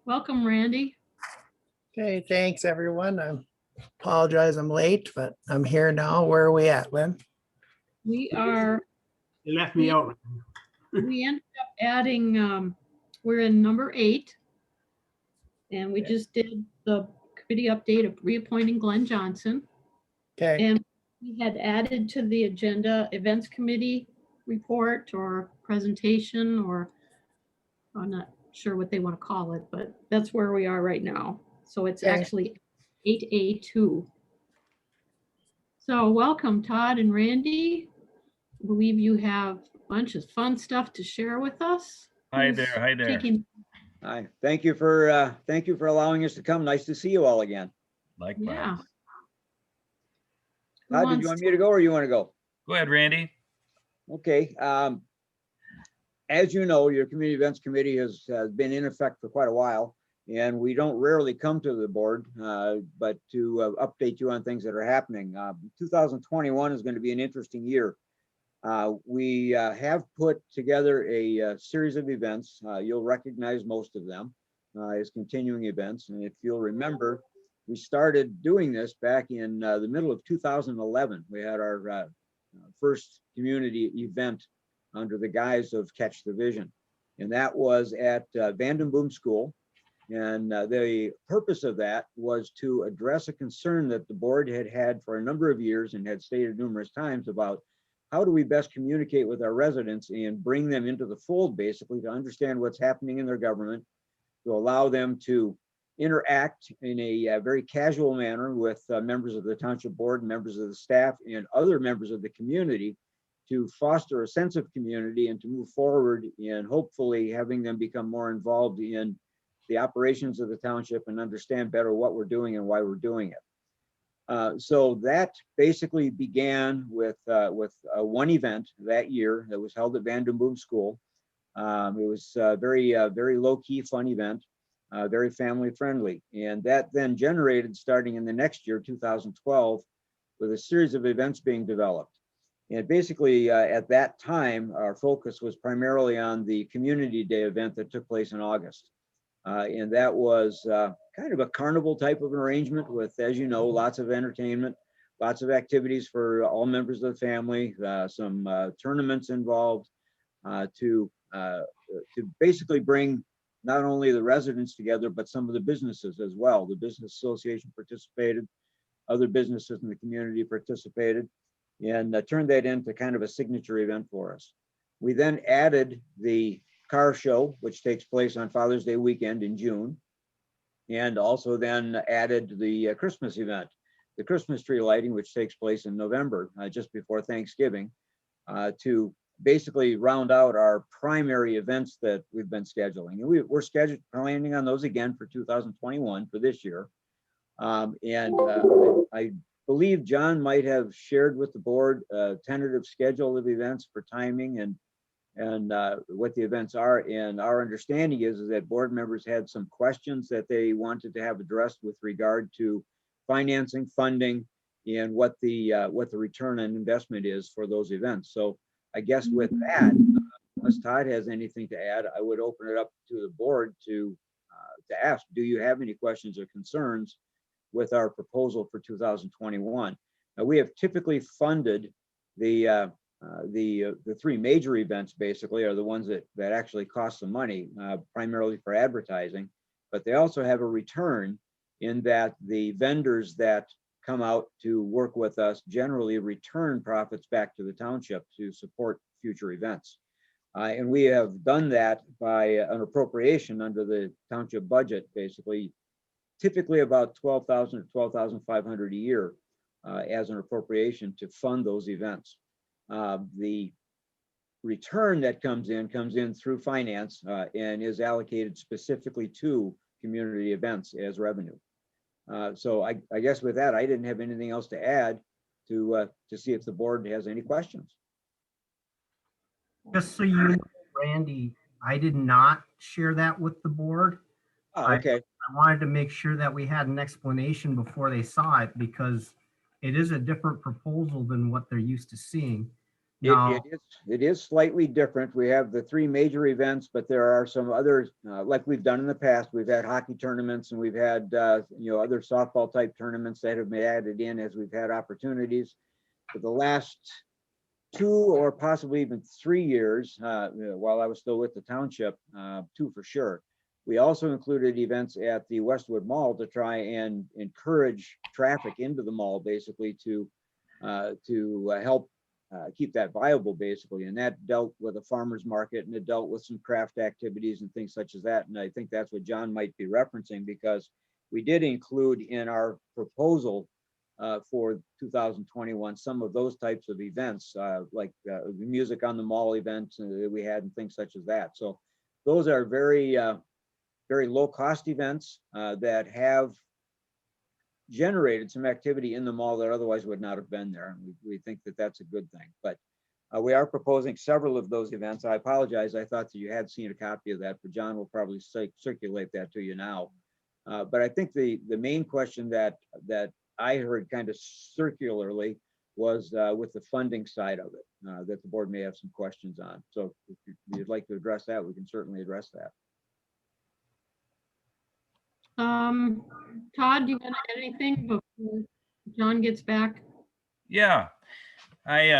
Welcome, Randy. Okay, thanks, everyone. I apologize I'm late, but I'm here now. Where are we at, Lynn? We are, You left me out. we ended up adding, we're in number 8. And we just did the committee update of reappointing Glenn Johnson. Okay, And we had added to the agenda events committee report or presentation, or I'm not sure what they want to call it, but that's where we are right now. So it's Okay. actually 8A2. So welcome, Todd and Randy. I believe you have a bunch of fun stuff to share with us. Hi there, hi there. Taking- Hi, thank you for allowing us to come. Nice to see you all again. Yeah. Likewise. Who Todd, did wants you want me to go or you want to go? Go ahead, Randy. Okay. As you know, your community events committee has been in effect for quite a while. And we don't rarely come to the board, but to update you on things that are happening. 2021 is going to be an interesting year. We have put together a series of events. You'll recognize most of them as continuing events. And if you'll remember, we started doing this back in the middle of 2011. We had our first community event under the guise of Catch the Vision. And that was at Vandenboom School. And the purpose of that was to address a concern that the board had had for a number of years and had stated numerous times about how do we best communicate with our residents and bring them into the fold, basically, to understand what's happening in their government, to allow them to interact in a very casual manner with members of the township board, members of the staff, and other members of the community to foster a sense of community and to move forward in hopefully having them become more involved in the operations of the township and understand better what we're doing and why we're doing it. So that basically began with one event that year that was held at Vandenboom School. It was a very low-key, fun event, very family-friendly. And that then generated, starting in the next year, 2012, with a series of events being developed. And basically, at that time, our focus was primarily on the Community Day event that took place in August. And that was kind of a carnival type of an arrangement with, as you know, lots of entertainment, lots of activities for all members of the family, some tournaments involved to basically bring not only the residents together, but some of the businesses as well. The Business Association participated, other businesses in the community participated, and turned that into kind of a signature event for us. We then added the car show, which takes place on Father's Day weekend in June, and also then added the Christmas event, the Christmas tree lighting, which takes place in November, just before Thanksgiving, to basically round out our primary events that we've been scheduling. And we're planning on those again for 2021 for this year. I believe John might have shared with the board a tentative schedule of events for timing and what the events are. And our understanding is that board members had some questions that they wanted to have addressed with regard to financing, funding, and what the return on investment is for those events. So I guess with that, unless Todd has anything to add, I would open it up to the board to ask, do you have any questions or concerns with our proposal for 2021? Now, we have typically funded the three major events, basically, are the ones that actually cost some money, primarily for advertising, but they also have a return in that the vendors that come out to work with us generally return profits back to the township to support future events. And we have done that by an appropriation under the township budget, basically, typically about $12,000 to $12,500 a year as an appropriation to fund those events. The return that comes in through finance and is allocated specifically to community events as revenue. So I guess with that, I didn't have anything else to add to see if the board has any questions. Just so you know, Randy, I did not share that with the board. Oh, okay. I wanted to make sure that we had an explanation before they saw it, because it is a different proposal than what they're used to seeing. Now, It is slightly different. We have the three major events, but there are some others, like we've done in the past. We've had hockey tournaments and we've had other softball type tournaments that have been added in as we've had opportunities. For the last 2 or possibly even 3 years, while I was still with the township, 2 for sure, we also included events at the Westwood Mall to try and encourage traffic into the mall, basically to help keep that viable, basically. And that dealt with a farmer's market, and it dealt with some craft activities and things such as that. And I think that's what John might be referencing, because we did include in our proposal for 2021 some of those types of events, like the music on the mall events that we had and things such as that. So those are very low cost events that have generated some activity in the mall that otherwise would not have been there. And we think that that's a good thing. But We are proposing several of those events. I apologize. I thought that you had seen a copy of that, but John will probably circulate that to you now. But I think the main question that I heard kind of circularly was with the funding side of it, that the board may have some questions on. So if you'd like to address that, we can certainly address that. Todd, do you want to add anything before John gets back? Yeah,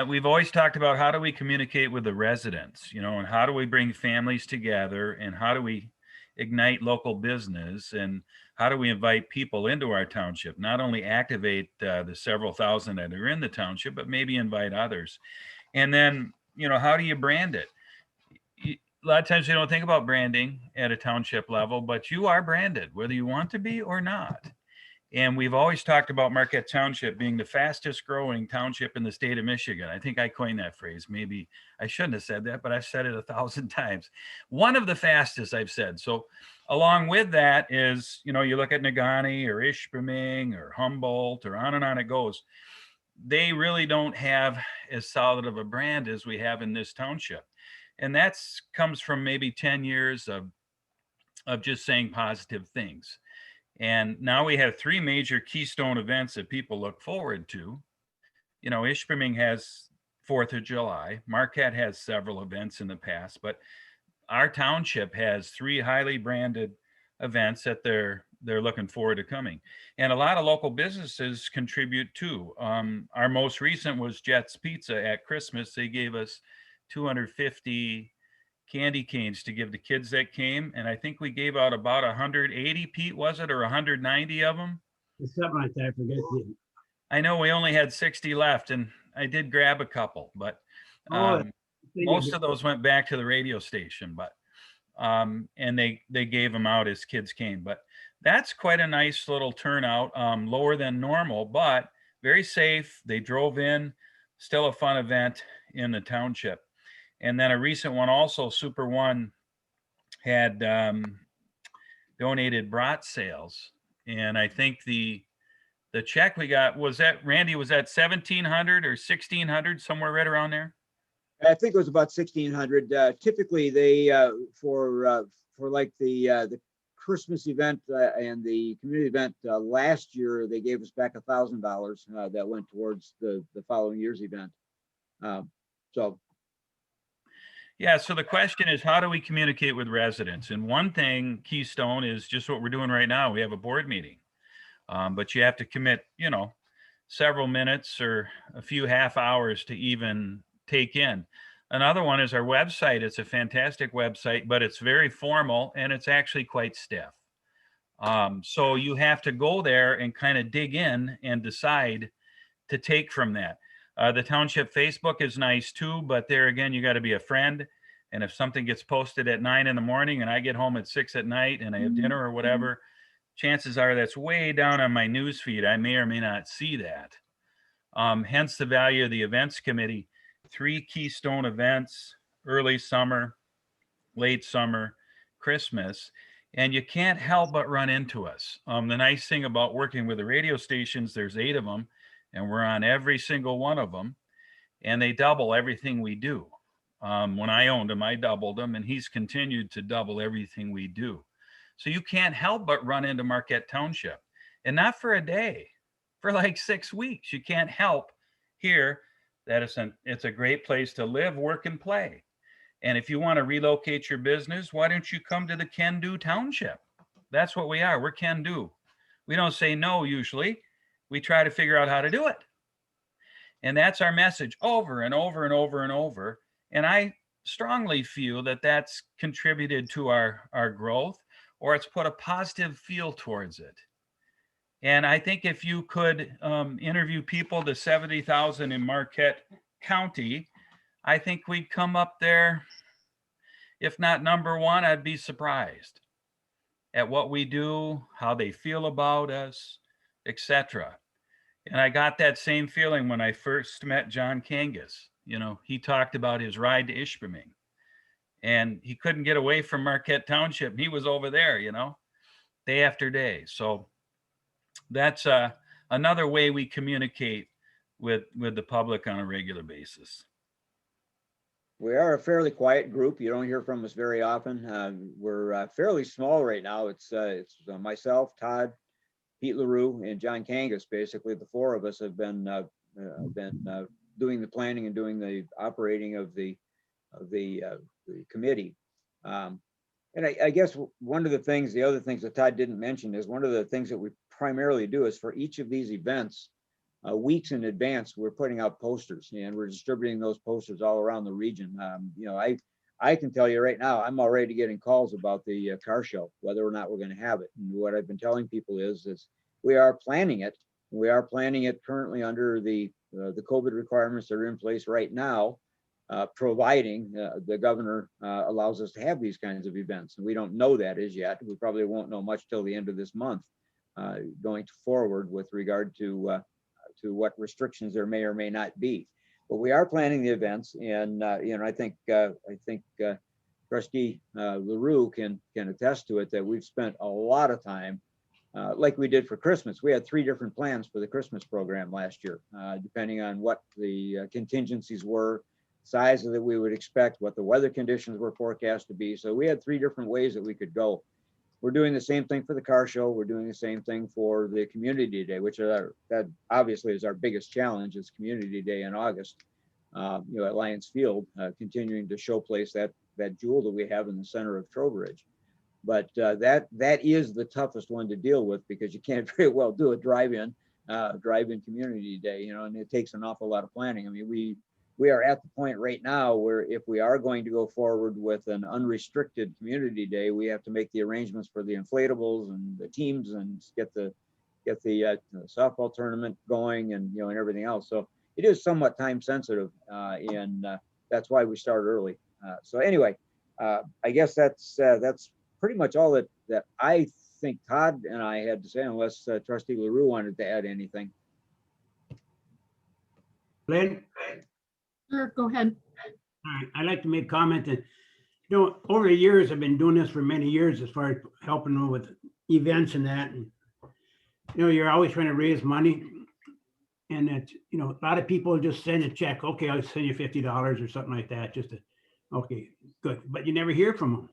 we've always talked about how do we communicate with the residents, you know, and how do we bring families together, and how do we ignite local business, and how do we invite people into our township, not only activate the several thousand that are in the township, but maybe invite others. And then, you know, how do you brand it? A lot of times you don't think about branding at a township level, but you are branded, whether you want to be or not. And we've always talked about Marquette Township being the fastest growing township in the state of Michigan. I think I coined that phrase. Maybe I shouldn't have said that, but I've said it 1,000 times. One of the fastest, I've said. So along with that is, you know, you look at Negaunee or Ishpeming or Humboldt or on it goes. They really don't have as solid of a brand as we have in this township. And that's comes from maybe 10 years of just saying positive things. And now we have 3 major Keystone events that people look forward to. You know, Ishpeming has 4th of July. Marquette has several events in the past, but our township has 3 highly branded events that they're looking forward to coming. And a lot of local businesses contribute too. Our most recent was Jet's Pizza at Christmas. They gave us 250 candy canes to give the kids that came. And I think we gave out about 180, Pete, was it, or 190 of them? Something like that, I forget. I know we only had 60 left, and I did grab a couple, but most of those went back to the radio station, but and they gave them out as kids came. But that's quite a nice little turnout, lower than normal, but very safe. They drove in, still a fun event in the township. And then a recent one also, Super One, had donated brat sales. And I think the check we got, was that, Randy, was that 1,700 or 1,600, somewhere right around there? I think it was about 1,600. Typically, they for like the Christmas event and the community event last year, they gave us back $1,000 that went towards the following year's event. Yeah, so the question is, how do we communicate with residents? And one thing, Keystone, is just what we're doing right now. We have a board meeting, but you have to commit, you know, several minutes or a few half hours to even take in. Another one is our website. It's a fantastic website, but it's very formal and it's actually quite stiff. So you have to go there and kind of dig in and decide to take from that. The township Facebook is nice too, but there again, you got to be a friend. And if something gets posted at 9 in the morning and I get home at 6 at night and I have dinner or whatever, chances are that's way down on my news feed. I may or may not see that. Hence the value of the events committee. 3 Keystone events, early summer, late summer, Christmas. And you can't help but run into us. The nice thing about working with the radio stations, there's 8 of them, and we're on every single one of them, and they double everything we do. When I owned him, I doubled him, and he's continued to double everything we do. So you can't help but run into Marquette Township, and not for a day, for like 6 weeks. You can't help hear that it's a great place to live, work, and play. And if you want to relocate your business, why don't you come to the Can-Do Township? That's what we are. We're Can-Do. We don't say no usually. We try to figure out how to do it. And that's our message over and over and over and over. And I strongly feel that that's contributed to our growth, or it's put a positive feel towards it. And I think if you could interview people, the 70,000 in Marquette County, I think we'd come up there. If not number 1, I'd be surprised at what we do, how they feel about us, etc. And I got that same feeling when I first met John Kangas. You know, he talked about his ride to Ishpeming, and he couldn't get away from Marquette Township. He was over there, you know, day after day. So that's another way we communicate with the public on a regular basis. We are a fairly quiet group. You don't hear from us very often. We're fairly small right now. It's myself, Todd, Pete LaRue, and John Kangas. Basically, the four of us have been doing the planning and doing the operating of the committee. And I guess one of the other things that Todd didn't mention is one of the things that we primarily do is for each of these events, weeks in advance, we're putting out posters and we're distributing those posters all around the region. You know, I can tell you right now, I'm already getting calls about the car show, whether or not we're going to have it. And what I've been telling people is we are planning it. We are planning it currently under the COVID requirements that are in place right now, providing the governor allows us to have these kinds of events. And we don't know that as yet. We probably won't know much till the end of this month, going forward with regard to what restrictions there may or may not be. But we are planning the events, and you know, I think Trustee LaRue can attest to it that we've spent a lot of time, like we did for Christmas. We had 3 different plans for the Christmas program last year, depending on what the contingencies were, size that we would expect, what the weather conditions were forecast to be. So we had 3 different ways that we could go. We're doing the same thing for the car show. We're doing the same thing for the community day, which that obviously is our biggest challenge, is community day in August, you know, at Lions Field, continuing to showplace that jewel that we have in the center of Trowbridge. But that is the toughest one to deal with, because you can't very well do a drive-in community day, you know, and it takes an awful lot of planning. I mean, we are at the point right now where if we are going to go forward with an unrestricted community day, we have to make the arrangements for the inflatables and the teams and get the softball tournament going, and you know, and everything else. So it is somewhat time sensitive, and that's why we start early. So anyway, I guess that's pretty much all that I think Todd and I had to say, unless Trustee LaRue wanted to add anything. Glenn? Sure, go ahead. All right, I'd like to make a comment that, you know, over the years, I've been doing this for many years as far as helping them with events and that. And, you know, you're always trying to raise money. And that, you know, a lot of people just send a check. Okay, I'll send you $50 or something like that. Okay, good. But you never hear from them.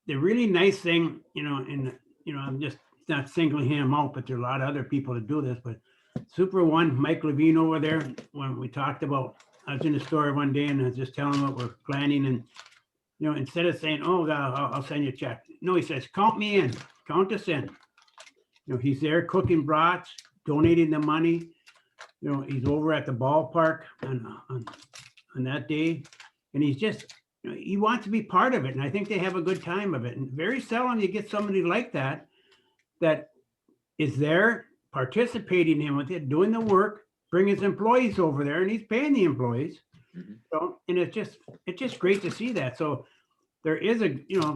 The really nice thing, you know, and, you know, I'm just not singling him out, but there are a lot of other people that do this. But Super One, Mike Levine over there, when we talked about, I was in the store one day and I was just telling him what we're planning, and, you know, instead of saying, oh, I'll send you a check. No, he says, count me in, count us in. You know, he's there cooking brats, donating the money. You know, he's over at the ballpark on that day, and he's just, you know, he wants to be part of it. And I think they have a good time of it. And very seldom you get somebody like that is there participating in with it, doing the work, bring his employees over there, and he's paying the employees. Mhm. So, and it's just great to see that. So there is you know,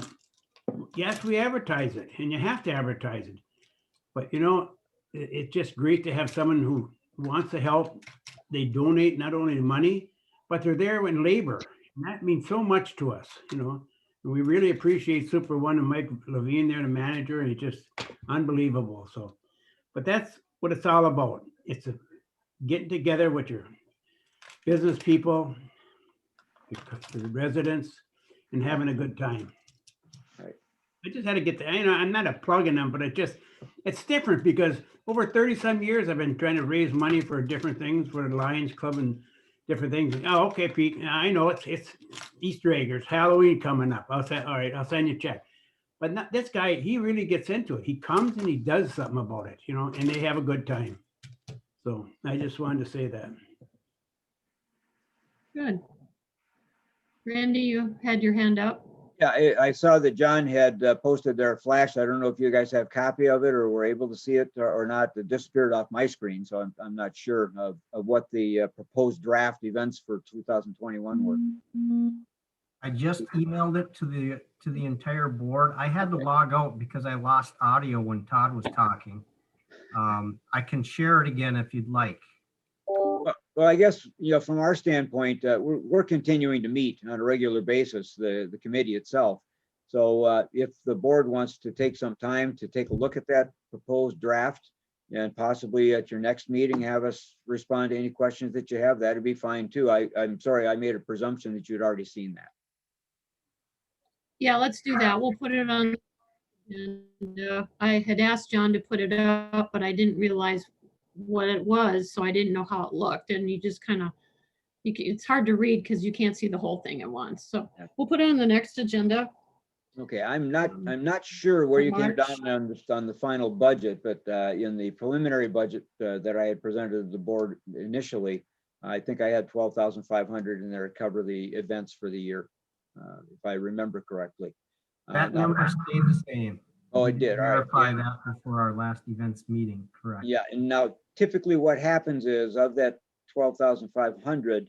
yes, we advertise it, and you have to advertise it, but you know, it's just great to have someone who wants to help. They donate not only the money, but they're there in labor. And that means so much to us, you know. And we really appreciate Super One and Mike Levine there, the manager, and it's just unbelievable. So, but that's what it's all about. It's getting together with your business people, the residents, and having a good time. Right. I just had to get you know, I'm not a plug in them, but it's different because over 30 some years, I've been trying to raise money for different things for the Lions Club and different things. Oh, okay, Pete, I know it's Easter egg, there's Halloween coming up. I'll say, all right, I'll send you a check. But not, this guy, he really gets into it. He comes and he does something about it, you know, and they have a good time. So I just wanted to say that. Good. Randy, you had your hand up. Yeah, I saw that John had posted their flash. I don't know if you guys have a copy of it or were able to see it or not. It disappeared off my screen, so I'm not sure of what the proposed draft events for 2021 were. I just emailed it to the entire board. I had to log out because I lost audio when Todd was talking. I can share it again if you'd like. Well, I guess, you know, from our standpoint, we're continuing to meet on a regular basis, the committee itself. So if the board wants to take some time to take a look at that proposed draft, and possibly at your next meeting, have us respond to any questions that you have. That'd be fine too. I'm sorry, I made a presumption that you'd already seen that. Yeah, let's do that. We'll put it on. And I had asked John to put it up, but I didn't realize what it was, so I didn't know how it looked. And you just kind of, it's hard to read because you can't see the whole thing at once. So we'll put it on the next agenda. Okay, I'm not sure where you came March. down on the final budget, but in the preliminary budget that I had presented to the board initially, I think I had 12,500 in there to cover the events for the year, if I remember correctly. That number stayed the same. Oh, it did. All right. Verify that before our last events meeting, correct? Yeah, and now typically what happens is of that 12,500,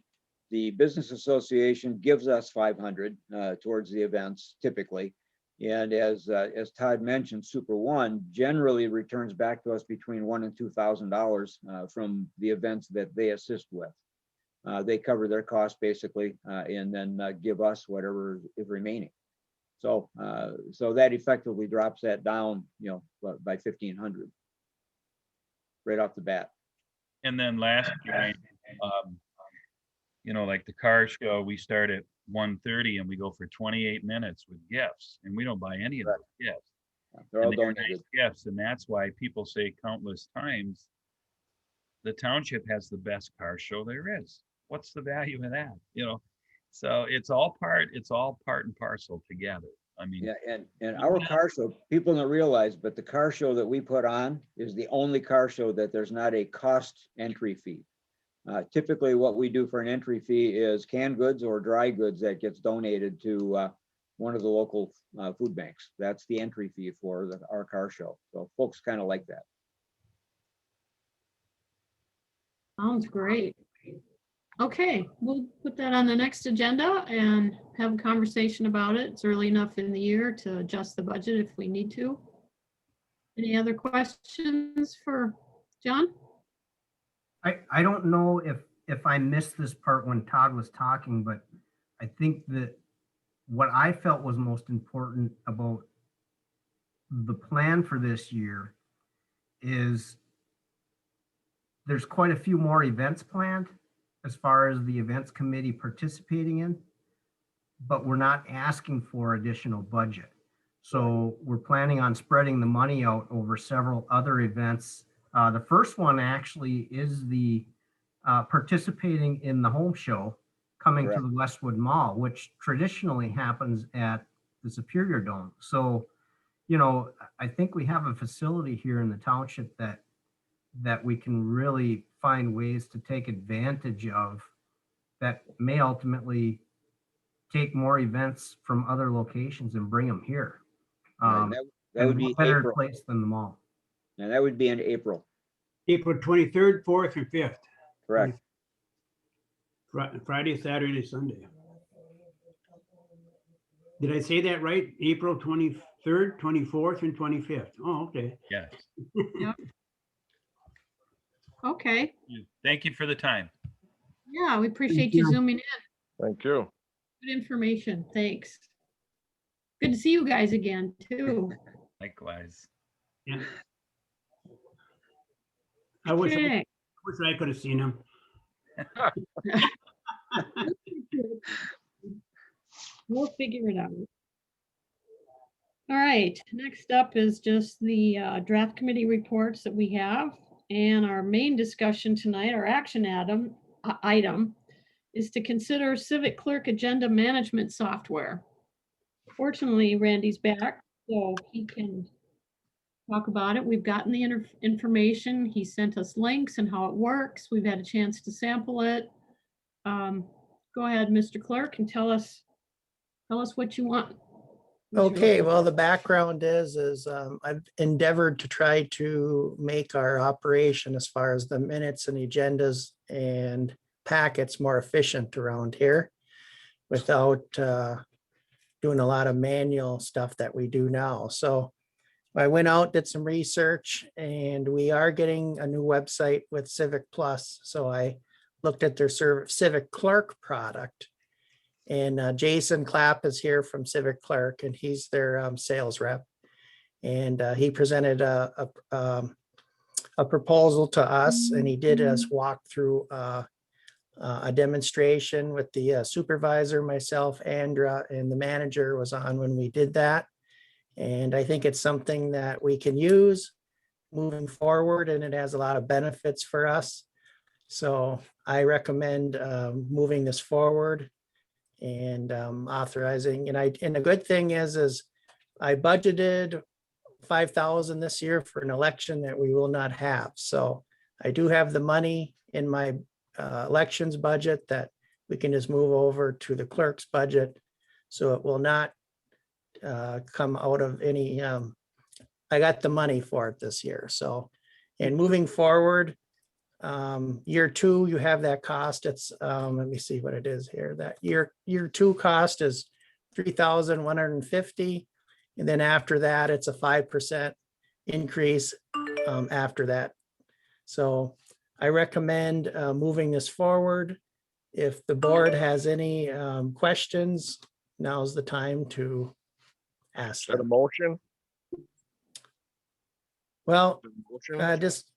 the business association gives us 500 towards the events typically. And as Todd mentioned, Super One generally returns back to us between $1,000 and $2,000 from the events that they assist with. They cover their costs basically, and then give us whatever is remaining. So so that effectively drops that down, by 1,500 right off the bat. And then last year, like the car show, we start at 1:30 and we go for 28 minutes with gifts, and we don't buy any of those gifts. They're all And they're donated. nice gifts, and that's why people say countless times, the township has the best car show there is. What's the value of that? So it's all part and parcel together. I mean, Yeah, and our car show, people don't realize, but the car show that we put on is the only car show that there's not a cost entry fee. Typically what we do for an entry fee is canned goods or dry goods that gets donated to one of the local food banks. That's the entry fee for our car show. So folks kind of like that. Sounds great. Okay, we'll put that on the next agenda and have a conversation about it. It's early enough in the year to adjust the budget if we need to. Any other questions for John? I don't know if I missed this part when Todd was talking, but I think that what I felt was most important about the plan for this year is there's quite a few more events planned as far as the events committee participating in, but we're not asking for additional budget. So we're planning on spreading the money out over several other events. The first one actually is the participating in the home show coming Correct. to the Westwood Mall, which traditionally happens at the Superior Dome. So, I think we have a facility here in the township that we can really find ways to take advantage of that may ultimately take more events from other locations and bring them here. Right, that would be what better April. place than the mall. And that would be in April. April 23rd, 4th, and 5th. Correct. Friday, Saturday, Sunday. Did I say that right? April 23rd, 24th, and 25th. Oh, okay. yes. Yep. Okay, Thank you for the time. yeah, we appreciate you zooming in. Thank you. Good information, thanks. Good to see you guys again, too. Likewise. Yeah. I wish Okay. I could have seen him. We'll figure it out. All right, next up is just the draft committee reports that we have. And our main discussion tonight, our action item, is to consider civic clerk agenda management software. Fortunately, Randy's back, so he can talk about it. We've gotten the information. He sent us links and how it works. We've had a chance to sample it. Go ahead, Mr. Clerk, and tell us what you want. Okay, well, the background is I've endeavored to try to make our operation as far as the minutes and agendas and packets more efficient around here without doing a lot of manual stuff that we do now. So I went out, did some research, and we are getting a new website with Civic Plus. So I looked at their Civic Clerk product. And Jason Clapp is here from Civic Clerk, and he's their sales rep. And he presented a a proposal to us, and he did us walk through a demonstration with the supervisor, myself, Andra, and the manager was on when we did that. And I think it's something that we can use moving forward, and it has a lot of benefits for us. So I recommend moving this forward and authorizing. And the good thing is I budgeted 5,000 this year for an election that we will not have. So I do have the money in my elections budget that we can just move over to the clerk's budget. So it will not come out of any, I got the money for it this year. So, and moving forward, year 2, you have that cost. It's, let me see what it is here. That year 2 cost is 3,150. And then after that, it's a 5% increase after that. So I recommend moving this forward. If the board has any questions, now's the time to ask Is that a them. motion? Well, Motion? just,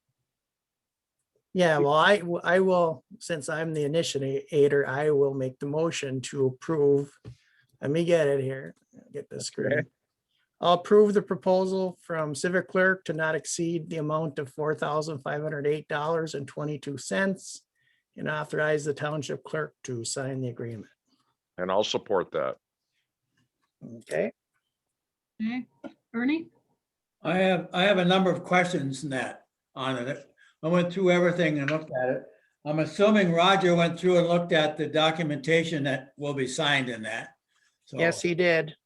yeah, well, I will, since I'm the initiator, I will make the motion to approve. Let me get it here, get this screen. Okay. I'll approve the proposal from Civic Clerk to not exceed the amount of $4,508.22 and authorize the Township Clerk to sign the agreement. And I'll support that. Okay. Okay, Bernie? I have a number of questions in that on it. I went through everything and looked at it. I'm assuming Roger went through and looked at the documentation that will be signed in that. So, Yes, he did.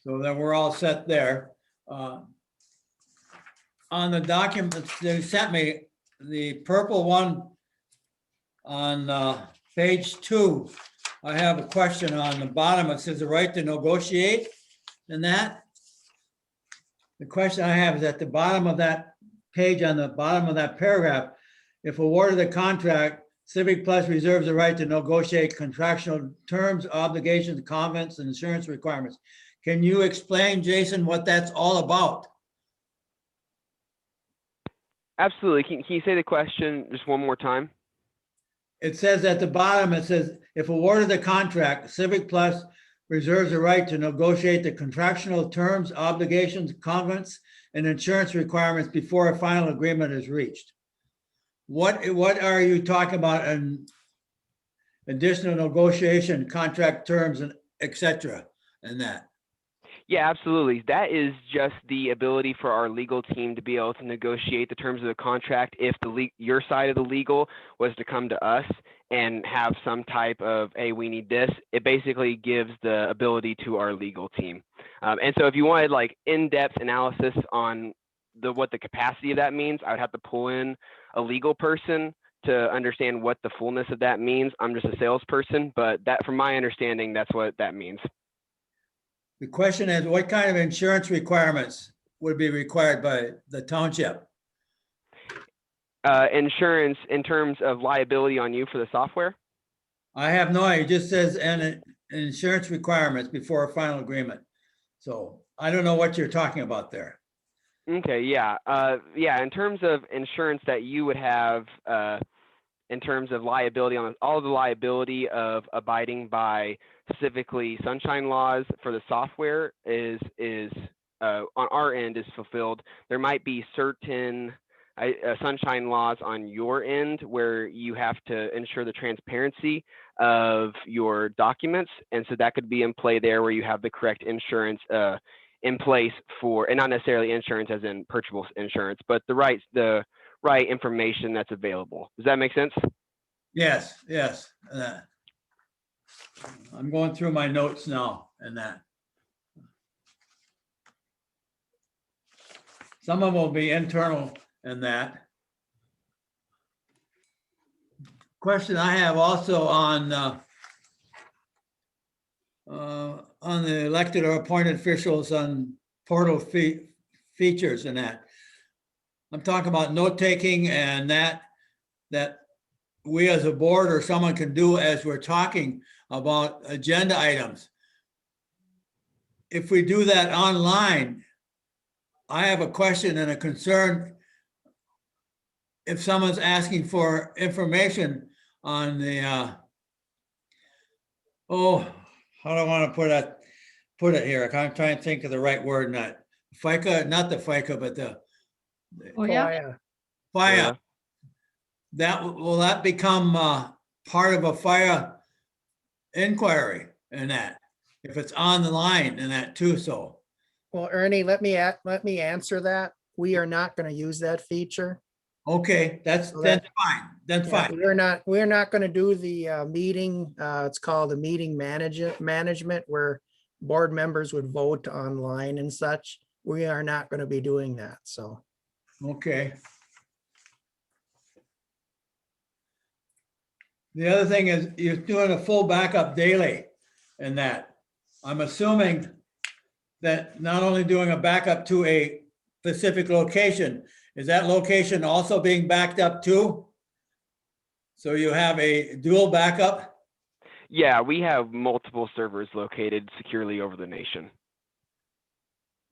so then we're all set there. On the documents they sent me, the purple one on page 2, I have a question on the bottom. It says the right to negotiate and that. The question I have is at the bottom of that page, on the bottom of that paragraph, if awarded the contract, Civic Plus reserves the right to negotiate contractual terms, obligations, comments, and insurance requirements. Can you explain, Jason, what that's all about? Absolutely. Can you say the question just one more time? It says at the bottom, it says, if awarded the contract, Civic Plus reserves the right to negotiate the contractual terms, obligations, covenants, and insurance requirements before a final agreement is reached. What are you talking about in additional negotiation, contract terms, and et cetera, and that? Yeah, absolutely. That is just the ability for our legal team to be able to negotiate the terms of the contract if your side of the legal was to come to us and have some type of, hey, we need this. It basically gives the ability to our legal team. And so if you wanted like in-depth analysis on what the capacity of that means, I would have to pull in a legal person to understand what the fullness of that means. I'm just a salesperson, but that, from my understanding, that's what that means. The question is, what kind of insurance requirements would be required by the township? Insurance in terms of liability on you for the software? I have no idea. It just says and insurance requirements before a final agreement. So I don't know what you're talking about there. Okay, yeah. Yeah, in terms of insurance that you would have in terms of liability on all of the liability of abiding by specifically sunshine laws for the software is on our end is fulfilled. There might be certain sunshine laws on your end where you have to ensure the transparency of your documents, and so that could be in play there where you have the correct insurance in place for, and not necessarily insurance as in purchasable insurance, but the right information that's available. Does that make sense? Yes, yes. I'm going through my notes now and that. Some of them will be internal and that. Question I have also on the elected or appointed officials on portal features and that. I'm talking about note taking and that we as a board or someone can do as we're talking about agenda items. If we do that online, I have a question and a concern if someone's asking for information on the, how do I want to put it here? I'm trying to think of the right word, not FICA, not the FICA, but the Oh, yeah. FOIA. FIA. Will that become part of a FIA inquiry in that? If it's on the line in that too, so. Well, Ernie, let me answer that. We are not going to use that feature. Okay, that's fine. Then Yeah, fine. we're not going to do the meeting. It's called the meeting management where board members would vote online and such. We are not going to be doing that. So. Okay. The other thing is you're doing a full backup daily in that. I'm assuming that not only doing a backup to a specific location, is that location also being backed up too? So you have a dual backup? Yeah, we have multiple servers located securely over the nation.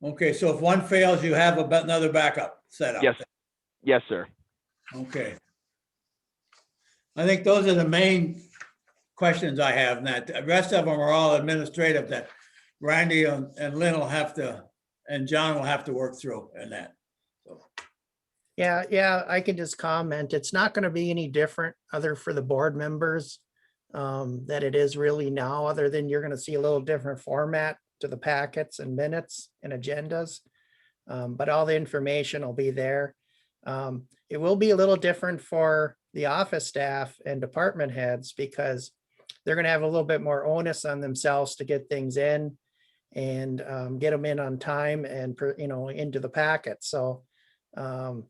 Okay, so if one fails, you have another backup set up? Yes, yes, sir. Okay. I think those are the main questions I have, and that the rest of them are all administrative that Randy and Lynn will have to, and John will have to work through in that. So. Yeah, I can just comment. It's not going to be any different other for the board members that it is really now, other than you're going to see a little different format to the packets and minutes and agendas. But all the information will be there. It will be a little different for the office staff and department heads because they're going to have a little bit more onus on themselves to get things in and get them in on time and into the packet. So, and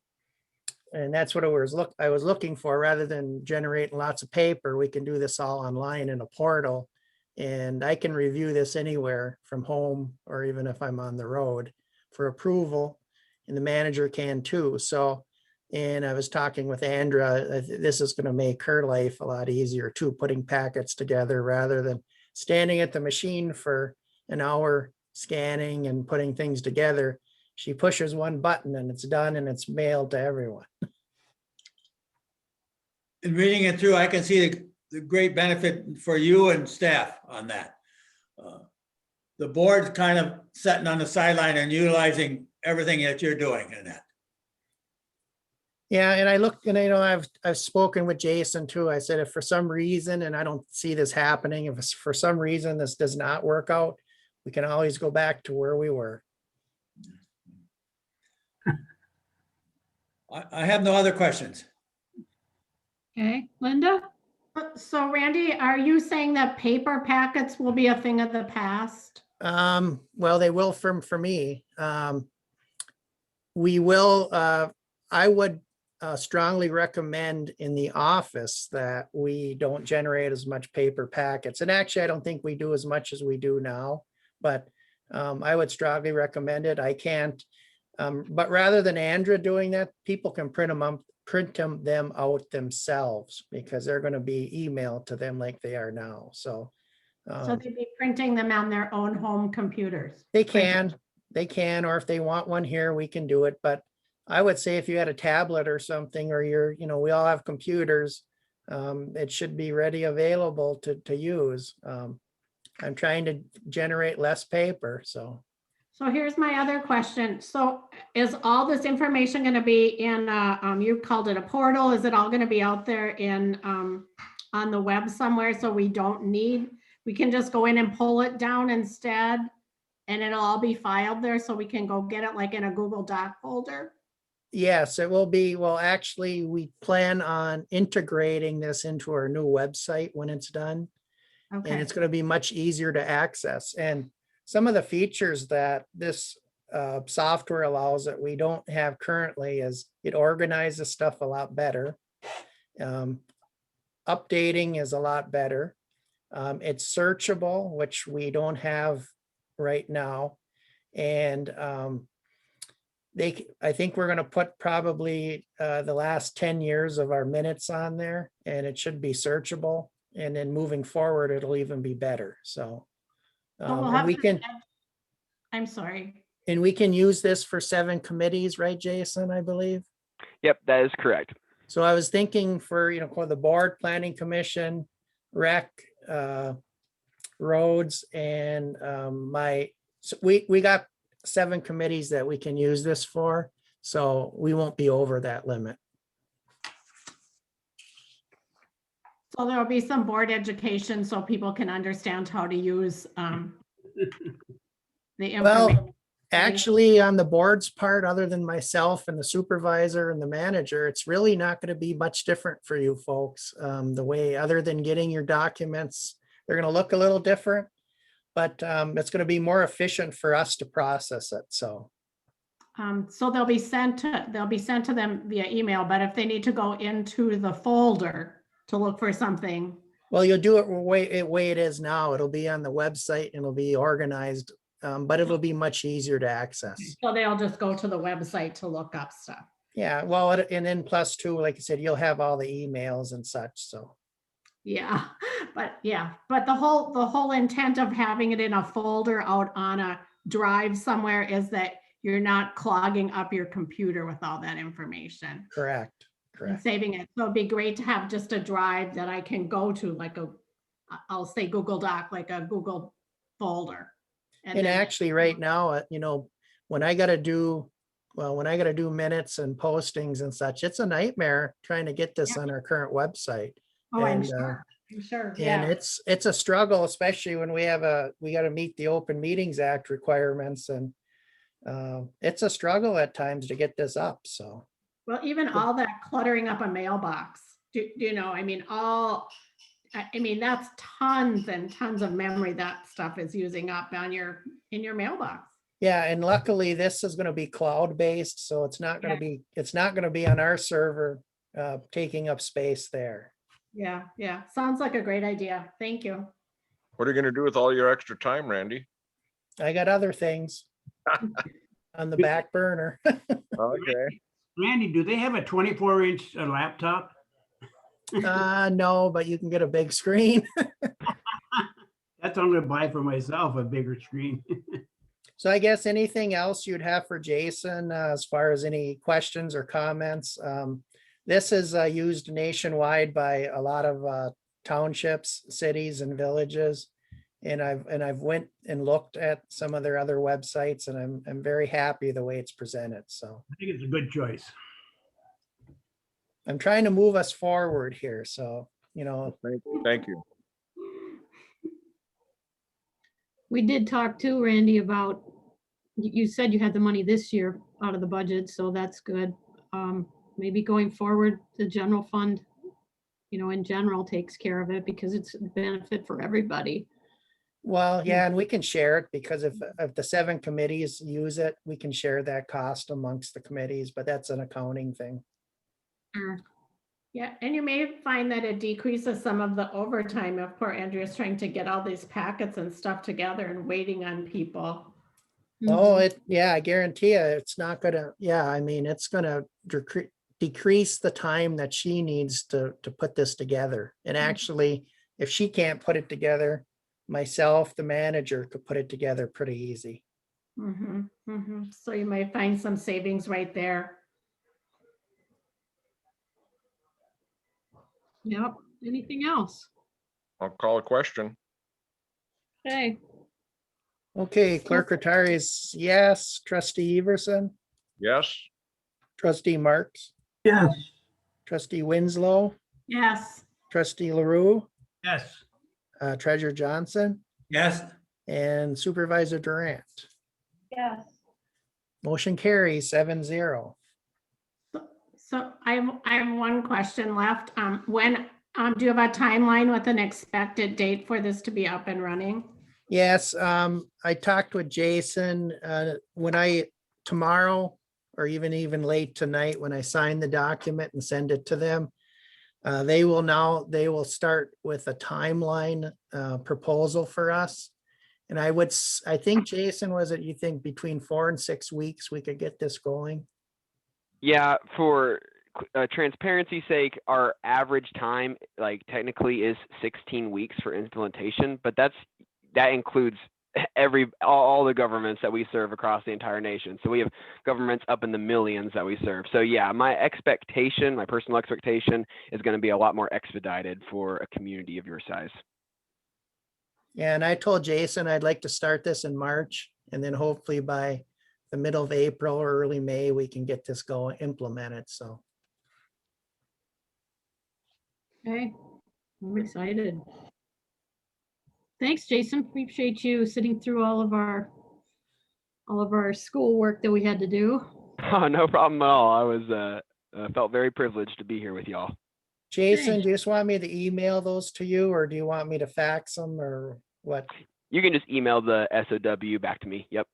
that's what I was looking for. Rather than generating lots of paper, we can do this all online in a portal, and I can review this anywhere from home or even if I'm on the road for approval, and the manager can too. So. And I was talking with Andra, this is going to make her life a lot easier too, putting packets together rather than standing at the machine for an hour scanning and putting things together. She pushes one button and it's done and it's mailed to everyone. In reading it through, I can see the great benefit for you and staff on that. The board's kind of sitting on the sideline and utilizing everything that you're doing in that. Yeah, and I looked, and I've spoken with Jason too. I said, if for some reason, and I don't see this happening, if for some reason this does not work out, we can always go back to where we were. I have no other questions. Okay, Linda? So Randy, are you saying that paper packets will be a thing of the past? Well, they will for me. We will, I would strongly recommend in the office that we don't generate as much paper packets. And actually, I don't think we do as much as we do now, but I would strongly recommend it. I can't, but rather than Andra doing that, people can print them out themselves because they're going to be emailed to them like they are now. So they'd be printing them on their own home computers. They can, or if they want one here, we can do it. But I would say if you had a tablet or something, or we all have computers, it should be ready available to use. I'm trying to generate less paper, so. So here's my other question. So is all this information going to be in, you called it a portal, is it all going to be out there in, on the web somewhere, so we can just go in and pull it down instead, and it'll all be filed there, so we can go get it like in a Google Doc folder? Yes, it will be. Well, actually, we plan on integrating this into our new website when it's done. Okay. And it's going to be much easier to access. And some of the features that this software allows that we don't have currently is it organizes stuff a lot better. Updating is a lot better. It's searchable, which we don't have right now. And I think we're going to put probably the last 10 years of our minutes on there, and it should be searchable. And then moving forward, it'll even be better. So I'm sorry. And we can use this for 7 committees, right, Jason, I believe? Yep, that is correct. So I was thinking for, for the board, planning commission, rec, roads, and so we got 7 committees that we can use this for, so we won't be over that limit. So there'll be some board education so people can understand how to use the information. Well, actually, on the board's part, other than myself and the supervisor and the manager, it's really not going to be much different for you folks. The way, other than getting your documents, they're going to look a little different, but it's going to be more efficient for us to process it. So So they'll be sent to them via email, but if they need to go into the folder to look for something. well, you'll do it way it is now. It'll be on the website and it'll be organized, but it'll be much easier to access. So they'll just go to the website to look up stuff. Yeah, well, and then plus 2, like I said, you'll have all the emails and such, so. Yeah, but the whole intent of having it in a folder out on a drive somewhere is that you're not clogging up your computer with all that information. Correct. And saving it. So it'd be great to have just a drive that I can go to, like I'll say Google Doc, like a Google folder. And then- actually right now, when I gotta do minutes and postings and such, it's a nightmare trying to get this on our current website. Oh, I'm And, sure. I'm sure. And Yeah. it's a struggle, especially when we got to meet the Open Meetings Act requirements, and it's a struggle at times to get this up, so. Well, even all that cluttering up a mailbox, I mean, that's tons and tons of memory that stuff is using up in your mailbox. Yeah, and luckily this is going to be cloud-based, so it's not going to be on our server taking up space there. Yeah. Sounds like a great idea. Thank you. What are you gonna do with all your extra time, Randy? I got other things on the back burner. Okay. Randy, do they have a 24-inch laptop? No, but you can get a big screen. That's what I'm gonna buy for myself, a bigger screen. So I guess anything else you'd have for Jason as far as any questions or comments? This is used nationwide by a lot of townships, cities, and villages. And I've went and looked at some of their other websites, and I'm very happy the way it's presented. So I think it's a good choice. I'm trying to move us forward here. So, Thank you. We did talk too, Randy, about, you said you had the money this year out of the budget, so that's good. Maybe going forward, the general fund, in general takes care of it because it's a benefit for everybody. well, yeah, and we can share it because if the 7 committees use it, we can share that cost amongst the committees, but that's an accounting thing. Sure. Yeah, and you may find that it decreases some of the overtime if poor Andrea's trying to get all these packets and stuff together and waiting on people. Oh, I guarantee you, it's not gonna, it's gonna decrease the time that she needs to put this together. And actually, if she can't put it together, myself, the manager, could put it together pretty easy. So you might find some savings right there. Yep. Anything else? I'll call a question. Okay. Okay, Clerk Rattari is yes. Trustee Everson, Yes? Trustee Marks, Yes. Trustee Winslow, Yes. Trustee LaRue, Yes. Treasurer Johnson, Yes, and Supervisor Durant. Yes. Motion carries 7-0. So I have one question left. When do you have a timeline with an expected date for this to be up and running? Yes, I talked with Jason, tomorrow or even late tonight, when I sign the document and send it to them. They will start with a timeline proposal for us. And I think, Jason, you think between 4 and 6 weeks, we could get this going? Yeah, for transparency's sake, our average time, technically, is 16 weeks for implementation, but that includes all the governments that we serve across the entire nation. So we have governments up in the millions that we serve. So yeah, my personal expectation is going to be a lot more expedited for a community of your size. Yeah, and I told Jason I'd like to start this in March, and then hopefully by the middle of April or early May, we can get this going, implemented, so. Okay, I'm excited. Thanks, Jason. Appreciate you sitting through all of our schoolwork that we had to do. Oh, no problem at all. I was felt very privileged to be here with y'all. Jason, Thanks. do you just want me to email those to you, or do you want me to fax them, or what? You can just email the SOW back to me. Yep.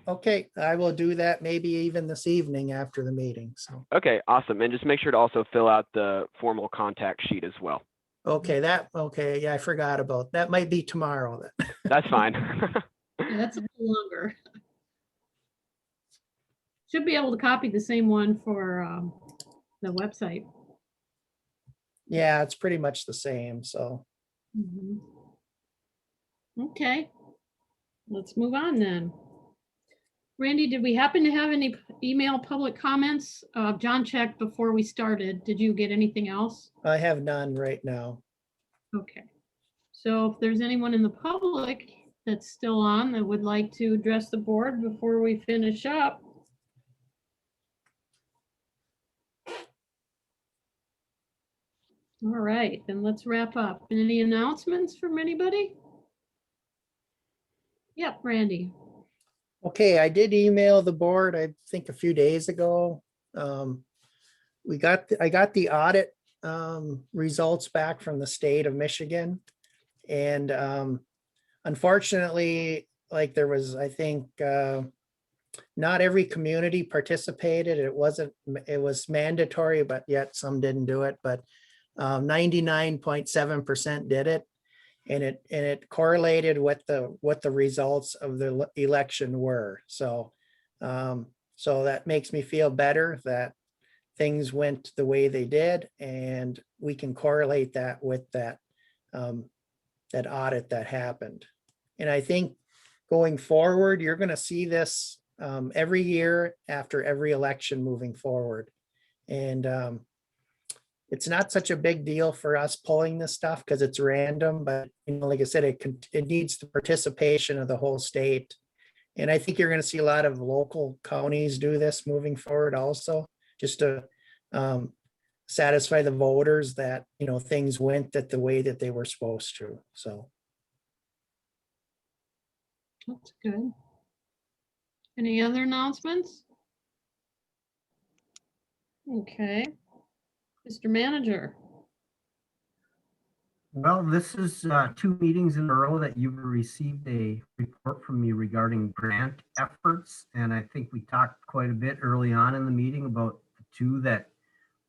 Okay, I will do that maybe even this evening after the meeting, so. Okay, awesome. And just make sure to also fill out the formal contact sheet as well. Okay, yeah, I forgot about, that might be tomorrow then. That's fine. Yeah, that's a little longer. Should be able to copy the same one for the website. Yeah, it's pretty much the same, so. Mhm. Okay, let's move on then. Randy, did we happen to have any email public comments? John checked before we started. Did you get anything else? I have none right now. Okay. So if there's anyone in the public that's still on that would like to address the board before we finish up. All right, then let's wrap up. Any announcements from anybody? Yep, Randy. Okay, I did email the board, I think a few days ago. I got the audit results back from the state of Michigan. And unfortunately, like there was, I think, not every community participated. It was mandatory, but yet some didn't do it, but 99.7% did it. And it correlated with what the results of the election were. So so that makes me feel better that things went the way they did, and we can correlate that with that that audit that happened. And I think going forward, you're going to see this every year after every election moving forward. And it's not such a big deal for us pulling this stuff because it's random, but like I said, it needs the participation of the whole state. And I think you're going to see a lot of local counties do this moving forward also, just to satisfy the voters that, things went the way that they were supposed to. So. That's good. Any other announcements? Okay. Mr. Manager. Well, this is 2 meetings in a row that you've received a report from me regarding grant efforts. And I think we talked quite a bit early on in the meeting about the 2 that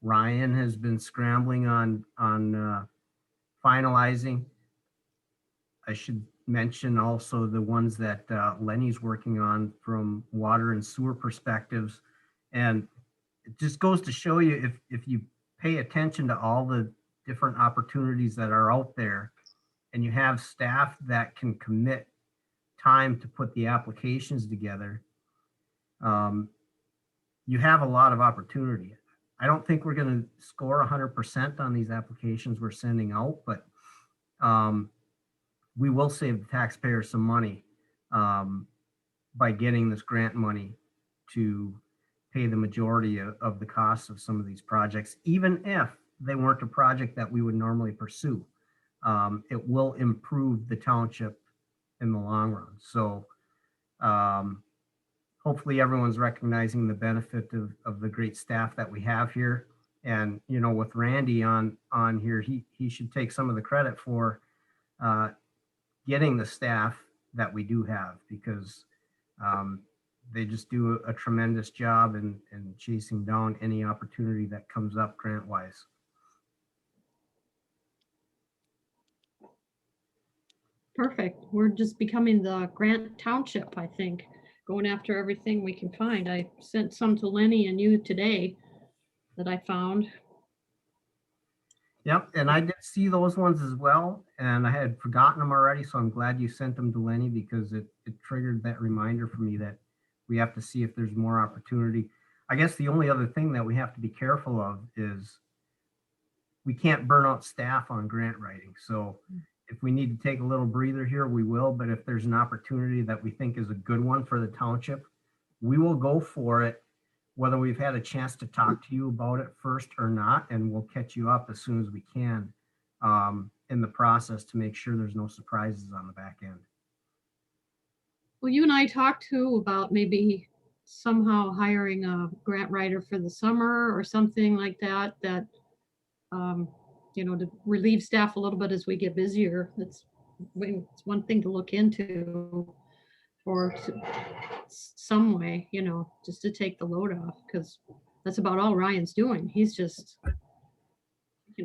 Ryan has been scrambling on finalizing. I should mention also the ones that Lenny's working on from water and sewer perspectives. And it just goes to show you if you pay attention to all the different opportunities that are out there, and you have staff that can commit time to put the applications together, you have a lot of opportunity. I don't think we're going to score 100% on these applications we're sending out, but we will save the taxpayer some money by getting this grant money to pay the majority of the costs of some of these projects, even if they weren't a project that we would normally pursue. It will improve the township in the long run. So hopefully everyone's recognizing the benefit of the great staff that we have here. And, with Randy on here, he should take some of the credit for getting the staff that we do have, because they just do a tremendous job in chasing down any opportunity that comes up grant-wise. Perfect. We're just becoming the Grant Township, I think, going after everything we can find. I sent some to Lenny and you today that I found. Yep, and I did see those ones as well, and I had forgotten them already, so I'm glad you sent them to Lenny because it triggered that reminder for me that we have to see if there's more opportunity. I guess the only other thing that we have to be careful of is we can't burn out staff on grant writing. So if we need to take a little breather here, we will, but if there's an opportunity that we think is a good one for the township, we will go for it, whether we've had a chance to talk to you about it first or not, and we'll catch you up as soon as we can in the process to make sure there's no surprises on the back end. Well, you and I talked too about maybe somehow hiring a grant writer for the summer or something like that, to relieve staff a little bit as we get busier. It's one thing to look into or some way, just to take the load off, because that's about all Ryan's doing. He's just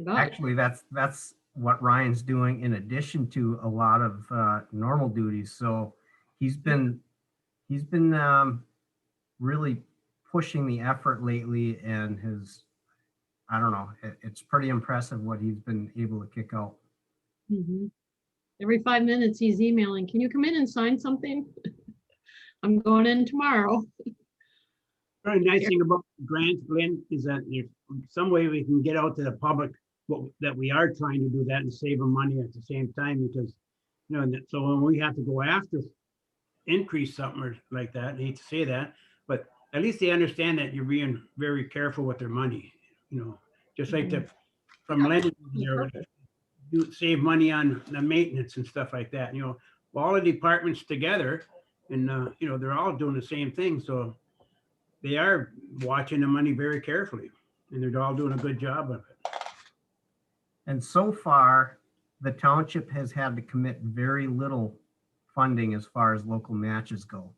actually that's what Ryan's doing in addition to a lot of normal duties. So he's been really pushing the effort lately, and I don't know, it's pretty impressive what he's been able to kick out. Mm-hmm. Every 5 minutes he's emailing, can you come in and sign something? I'm going in tomorrow. Very nice thing about grants, Lynn, is that there's some way we can get out to the public that we are trying to do that and save them money at the same time, because, so when we have to go after increase something or like that, I hate to say that, but at least they understand that you're being very careful with their money, just like from Lenny, you save money on the maintenance and stuff like that, all the departments together, and they're all doing the same thing, so they are watching the money very carefully, and they're all doing a good job of it. And so far, the township has had to commit very little funding as far as local matches go.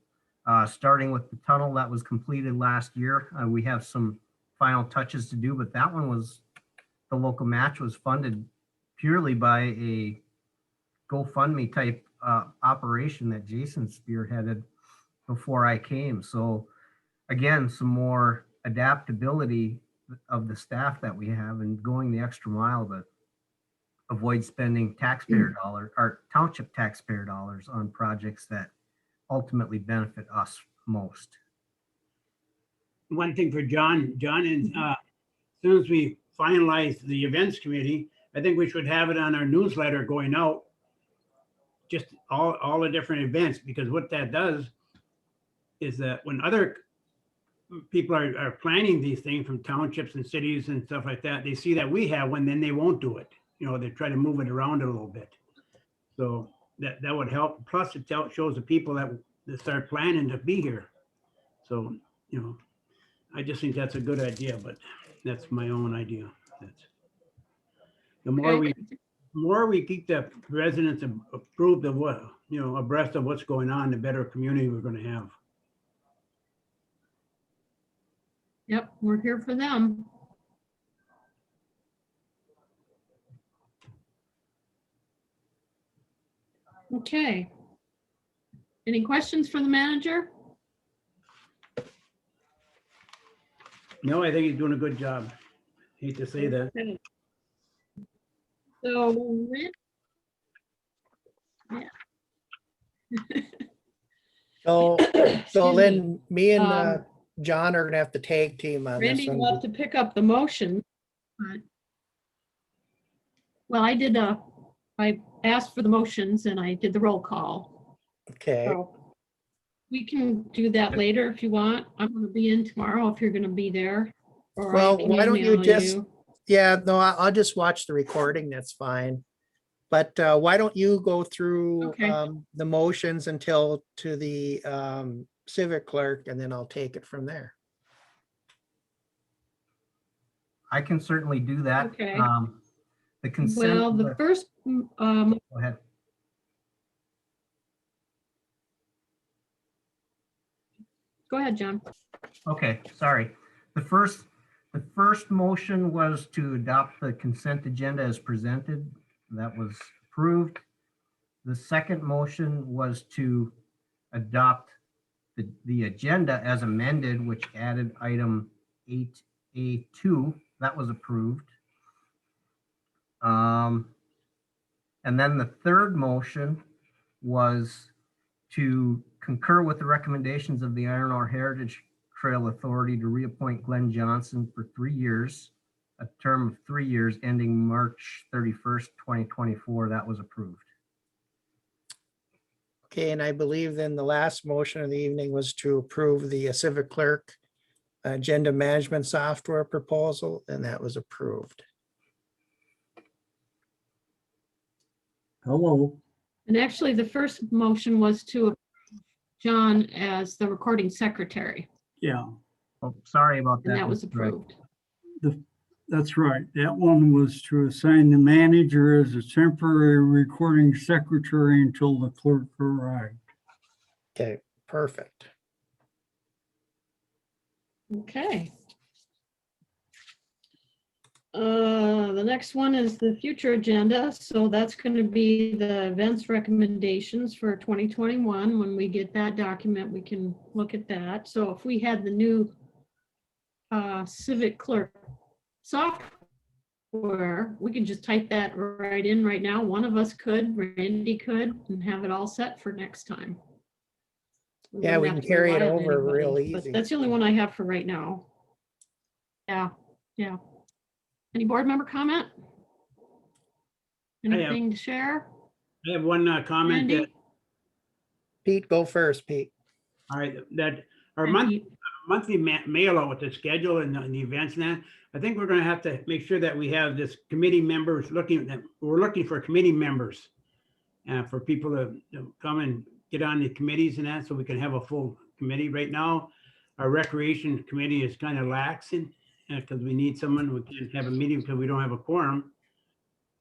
Starting with the tunnel that was completed last year, we have some final touches to do, but that one the local match was funded purely by a GoFundMe type operation that Jason spearheaded before I came. So again, some more adaptability of the staff that we have and going the extra mile to avoid spending taxpayer dollars or township taxpayer dollars on projects that ultimately benefit us most. One thing for John, and as soon as we finalize the events committee, I think we should have it on our newsletter going out, just all the different events, because what that does is that when other people are planning these things from townships and cities and stuff like that, they see that we have one, then they won't do it. They try to move it around a little bit. So that would help. Plus it shows the people that start planning to be here. So, I just think that's a good idea, but that's my own idea. The more we keep the residents approved of what, abreast of what's going on, the better community we're going to have. Yep, we're here for them. Okay. Any questions for the manager? No, I think he's doing a good job. Hate to say that. Okay. So, So Lynn, me and John are gonna have to tag team on this Randy will one. have to pick up the motion. Well, I asked for the motions and I did the roll call. Okay. So we can do that later if you want. I'm gonna be in tomorrow if you're gonna be there. Or I Well, can why don't you email just, yeah, no, I'll just watch the recording. That's fine. But why don't you go through Okay. the motions until to the civic clerk, and then I'll take it from there. I can certainly do that. Okay. The consent. Well, the first, Go ahead. go ahead, John. Okay, sorry. The first motion was to adopt the consent agenda as presented. That was approved. The second motion was to adopt the agenda as amended, which added item 8A2. That was approved. And then the third motion was to concur with the recommendations of the Iron Ore Heritage Trail Authority to reappoint Glenn Johnson for 3 years, a term of 3 years ending March 31st, 2024. That was approved. Okay, and I believe then the last motion of the evening was to approve the civic clerk agenda management software proposal, and that was approved. Hello. And actually, the first motion was to approve John as the recording secretary, Yeah, Oh, sorry about that. and that was Mr. Wright. approved. that's right. That one was to assign the manager as a temporary recording secretary until the clerk arrived. Okay, perfect. Okay. The next one is the future agenda. So that's going to be the events recommendations for 2021. When we get that document, we can look at that. So if we had the new civic clerk software, we can just type that right in right now. One of us could, Randy could, and have it all set for next time. Yeah, we wouldn't can have to carry it rely on over real anybody, but easy. that's the only one I have for right now. Yeah, yeah. Any board member comment? have. Anything to share? I have one comment that, Randy? Pete, go first, Pete. all right, that our And Pete? monthly mail out with the schedule and the events and that, I think we're gonna have to make sure that we have this committee members we're looking for committee members. For people to come and get on the committees and that, so we can have a full committee. Right now, our recreation committee is kind of laxing, because we need someone. We can't have a meeting because we don't have a quorum.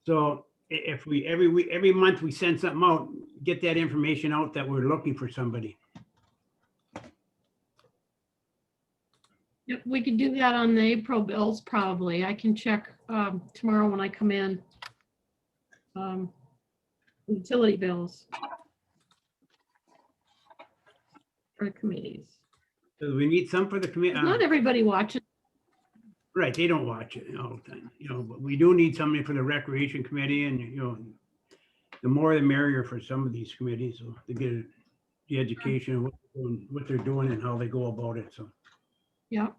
So if we, every month we send something out, get that information out that we're looking for somebody. Yep, we could do that on the April bills probably. I can check tomorrow when I come in. Utility bills for committees. So we need some for the committee. Not everybody watches. Right, they don't watch it all the time, but we do need somebody for the recreation committee, and, the more the merrier for some of these committees, so to get the education of what they're doing and how they go about it, so. Yep.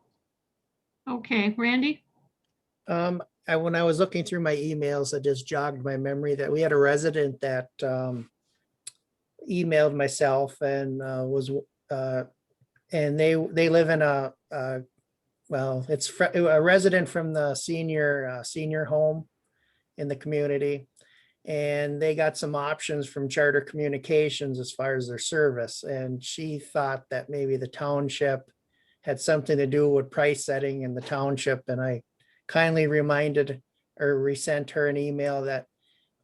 Okay, Randy? When I was looking through my emails, it just jogged my memory that we had a resident that emailed myself and and they live in it's a resident from the senior home in the community, and they got some options from Charter Communications as far as their service, and she thought that maybe the township had something to do with price setting in the township, and I kindly reminded or resent her an email that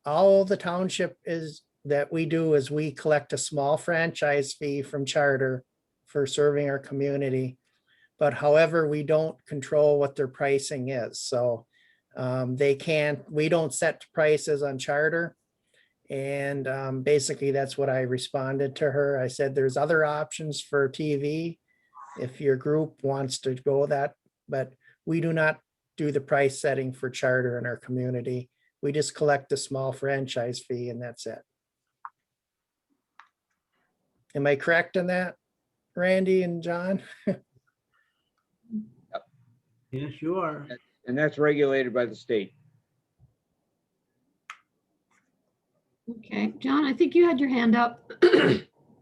all the township is that we do is we collect a small franchise fee from Charter for serving our community. But however, we don't control what their pricing is. So we don't set prices on Charter. And basically that's what I responded to her. I said, there's other options for TV if your group wants to go that, but we do not do the price setting for Charter in our community. We just collect a small franchise fee and that's it. Am I correct in that, Randy and John? Yes, you are. And that's regulated by the state. Okay, John, I think you had your hand up.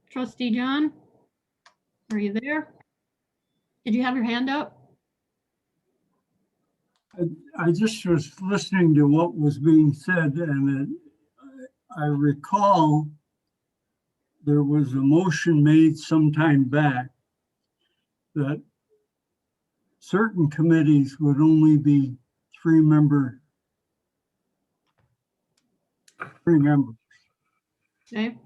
Trustee John, are you there? Did you have your hand up? I just was listening to what was being said, and I recall there was a motion made some time back that certain committees would only be three members. Okay.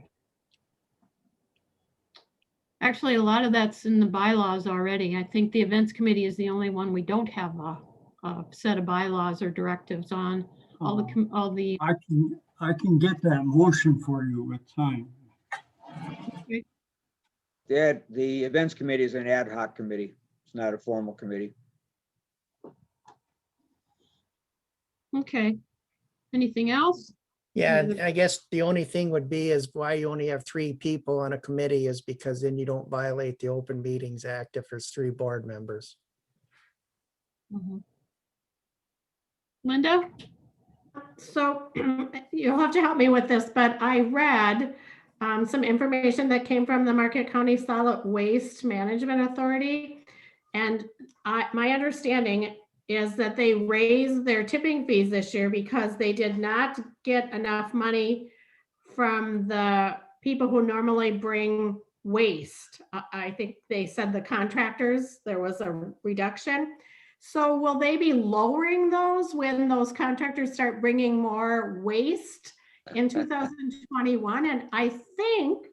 Actually, a lot of that's in the bylaws already. I think the events committee is the only one we don't have a set of bylaws or directives on. All the I can get that motion for you with time. Okay. The events committee is an ad hoc committee. It's not a formal committee. Okay. Anything else? Yeah, Any other- I guess the only thing would be is why you only have 3 people on a committee is because then you don't violate the Open Meetings Act if there's 3 board members. Mhm. Linda? So you'll have to help me with this, but I read some information that came from the Marquette County Solid Waste Management Authority. And my understanding is that they raised their tipping fees this year because they did not get enough money from the people who normally bring waste. I think they said the contractors, there was a reduction. So will they be lowering those when those contractors start bringing more waste in 2021? And I think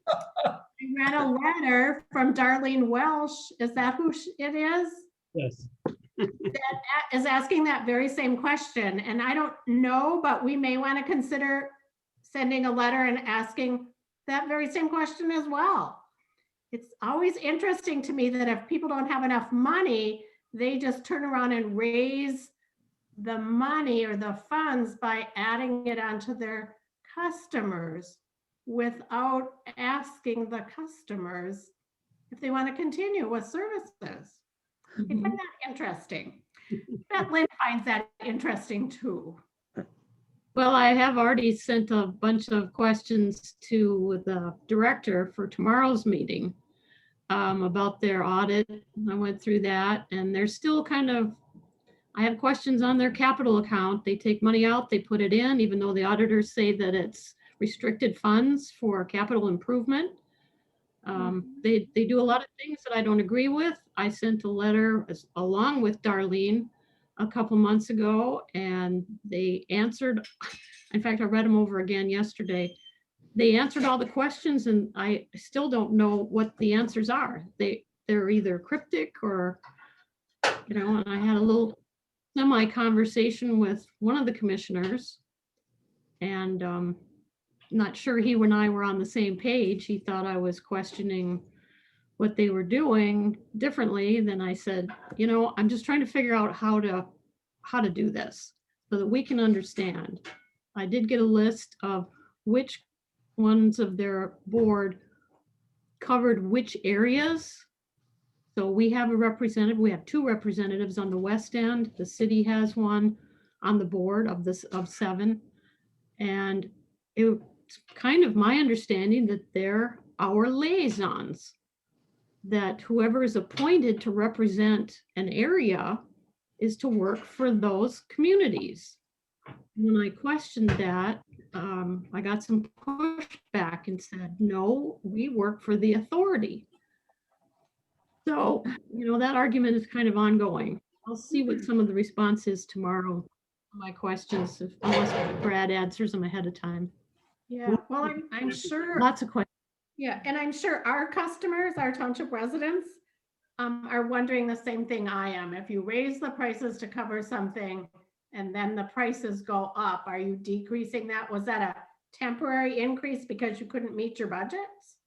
I read a letter from Darlene Welsh. Is that who it is? Yes. That is asking that very same question. And I don't know, but we may want to consider sending a letter and asking that very same question as well. It's always interesting to me that if people don't have enough money, they just turn around and raise the money or the funds by adding it onto their customers without asking the customers if they want to continue with services. I find that interesting. I bet Lynn finds that interesting too. Well, I have already sent a bunch of questions to the director for tomorrow's meeting about their audit. I went through that and they're still kind of, I have questions on their capital account. They take money out, they put it in, even though the auditors say that it's restricted funds for capital improvement. They do a lot of things that I don't agree with. I sent a letter along with Darlene a couple months ago and they answered. In fact, I read them over again yesterday. They answered all the questions and I still don't know what the answers are. They're either cryptic or, and I had a little semi-conversation with one of the commissioners and not sure he and I were on the same page. He thought I was questioning what they were doing differently. Then I said, I'm just trying to figure out how to do this so that we can understand. I did get a list of which ones of their board covered which areas. So we have a representative, we have 2 representatives on the west end. The city has one on the board of 7. And it's kind of my understanding that they're our liaisons, that whoever is appointed to represent an area is to work for those communities. When I questioned that, I got some pushback and said, no, we work for the authority. So, that argument is kind of ongoing. I'll see what some of the response is tomorrow. My questions, unless Brad answers them ahead of time. Yeah, well, I'm sure. Lots of questions. Yeah, and I'm sure our customers, our township residents, are wondering the same thing I am. If you raise the prices to cover something and then the prices go up, are you decreasing that? Was that a temporary increase because you couldn't meet your budgets?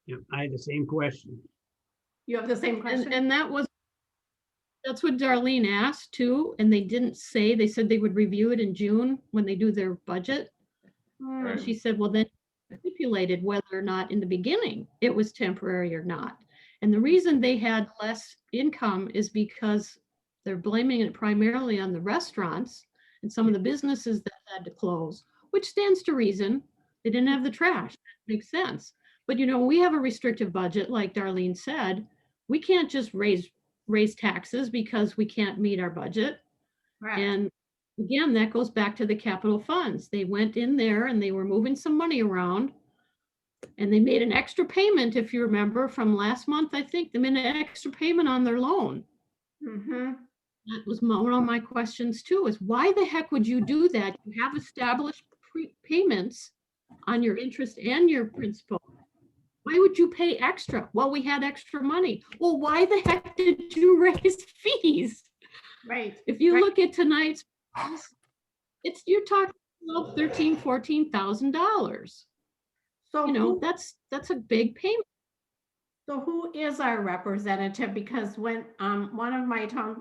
Yeah, I had the same question. You have the same question? And that's what Darlene asked too. And they didn't say, they said they would review it in June when they do their budget. And she said, well, then stipulated whether or not in the beginning it was temporary or not. And the reason they had less income is because they're blaming it primarily on the restaurants and some of the businesses that had to close, which stands to reason. They didn't have the trash. That makes sense. But we have a restrictive budget, like Darlene said. We can't just raise taxes because we can't meet our budget. Right. And again, that goes back to the capital funds. They went in there and they were moving some money around. And they made an extra payment, if you remember, from last month, I think. They made an extra payment on their loan. That was one of my questions too, is why the heck would you do that? You have established payments on your interest and your principal. Why would you pay extra? Well, we had extra money. Well, why the heck did you raise fees? Right. If you look at tonight's, you're talking about $13,000, $14,000. So that's a big payment. So who is our representative? Because when one of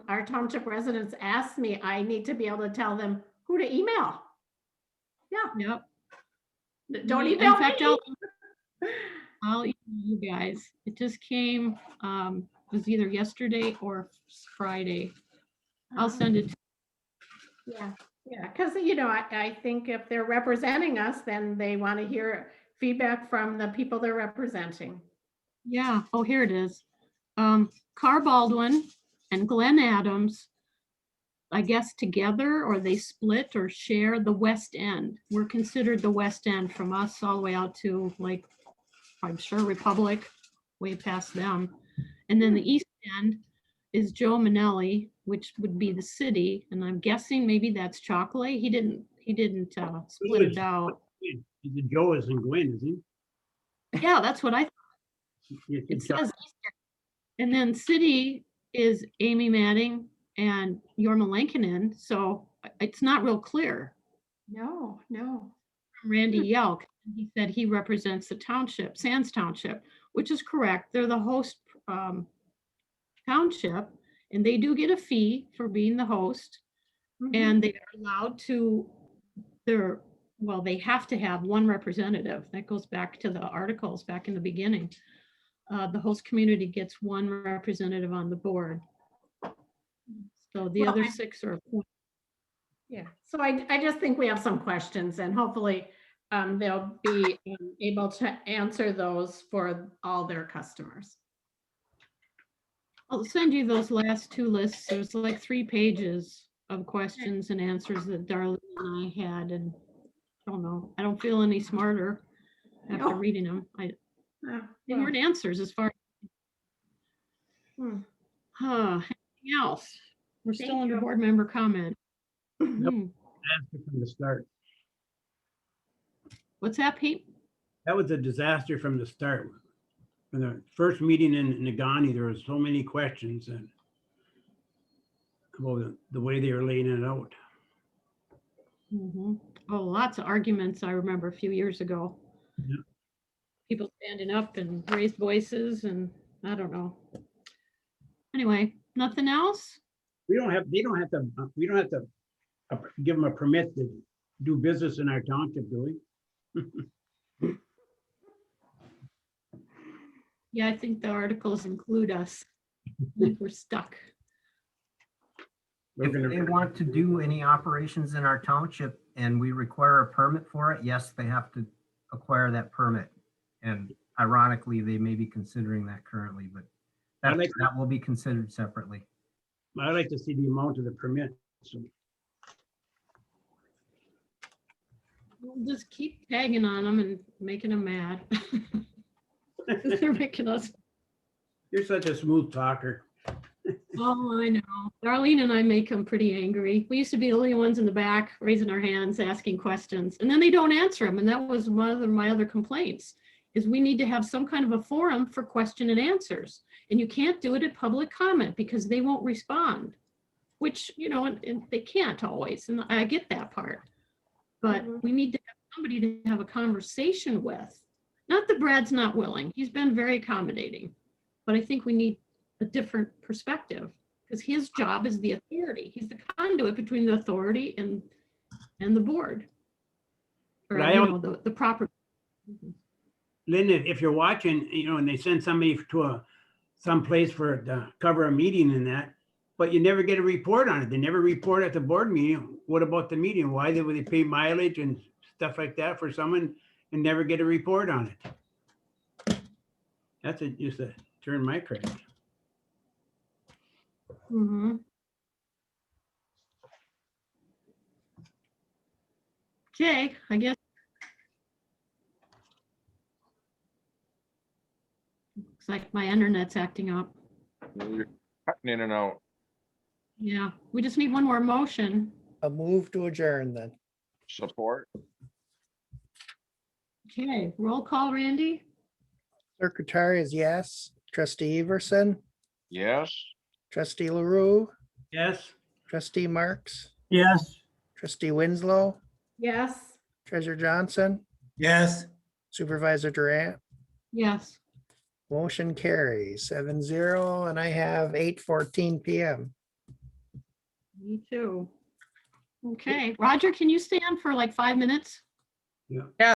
our township residents asked me, I need to be able to tell them who to email. Yeah. Yep. Don't In email fact, me. I'll email you guys. It just came, it was either yesterday or Friday. I'll send it. Yeah, yeah, because, you know, I think if they're representing us, then they want to hear feedback from the people they're representing. Yeah, oh, here it is. Carr Baldwin and Glenn Adams, I guess together, or they split or share the West End. We're considered the West End from us all the way out to, like, I'm sure Republic, way past them. And then the East End is Joe Manelli, which would be the city. And I'm guessing maybe that's Chocolate. He didn't split it out. Joe is in Gwen, isn't he? Yeah, that's what I thought. It says Eastern. And then city is Amy Manning and Yorma Lankinen. So it's not real clear. No. Randy Yelk, he said he represents the township, Sands Township, which is correct. They're the host township, and they do get a fee for being the host. And they are allowed to, they have to have one representative. That goes back to the articles back in the beginning. The host community gets one representative on the board. So the other 6 are. Yeah, so I just think we have some questions, and hopefully they'll be able to answer those for all their customers. I'll send you those last 2 lists. There's like 3 pages of questions and answers that Darlene and I had, and I don't know. I don't feel any smarter after reading them. They weren't answers as far. Anything else? We're still under board member comment. Disaster from the start. What's that, Pete? That was a disaster from the start. In the first meeting in Nagani, there were so many questions and about the way they were laying it out. Oh, lots of arguments I remember a few years ago. Yeah. People standing up and raised voices, and I don't know. Anyway, nothing else? We don't have to give them a permit to do business in our township, do we? Yeah, I think the articles include us. I think we're stuck. If they want to do any operations in our township and we require a permit for it, yes, they have to acquire that permit. And ironically, they may be considering that currently, but that will be considered separately. I'd like to see the amount of the permit. So. We'll just keep tagging on them and making them mad. They're making us. You're such a smooth talker. Oh, I know. Darlene and I make them pretty angry. We used to be the only ones in the back raising our hands, asking questions, and then they don't answer them. And that was one of my other complaints, is we need to have some kind of a forum for question and answers. And you can't do it at public comment because they won't respond, which, you know, and they can't always. And I get that part. But we need to have somebody to have a conversation with. Not that Brad's not willing. He's been very accommodating. But I think we need a different perspective because his job is the authority. He's the conduit between the authority and the board. Or, you know, the proper. Linda, if you're watching, you know, and they send somebody to some place to cover a meeting and that, but you never get a report on it. They never report at the board meeting. What about the meeting? Why would they pay mileage and stuff like that for someone and never get a report on it? That's just a turn my credit. Okay, I guess. Looks like my internet's acting up. You're cutting in and out. Yeah, we just need one more motion. A move to adjourn then. Support. Okay, roll call, Randy? Secretary is yes. Trustee Everson, Yes. Trustee LaRue, Yes. Trustee Marks, Yes. Trustee Winslow, Yes. Treasurer Johnson, Yes. Supervisor Durant. Yes. Motion carries 7-0, and I have 8:14 PM. Me too. Okay, Roger, can you stay on for like 5 minutes? Yeah. Yeah,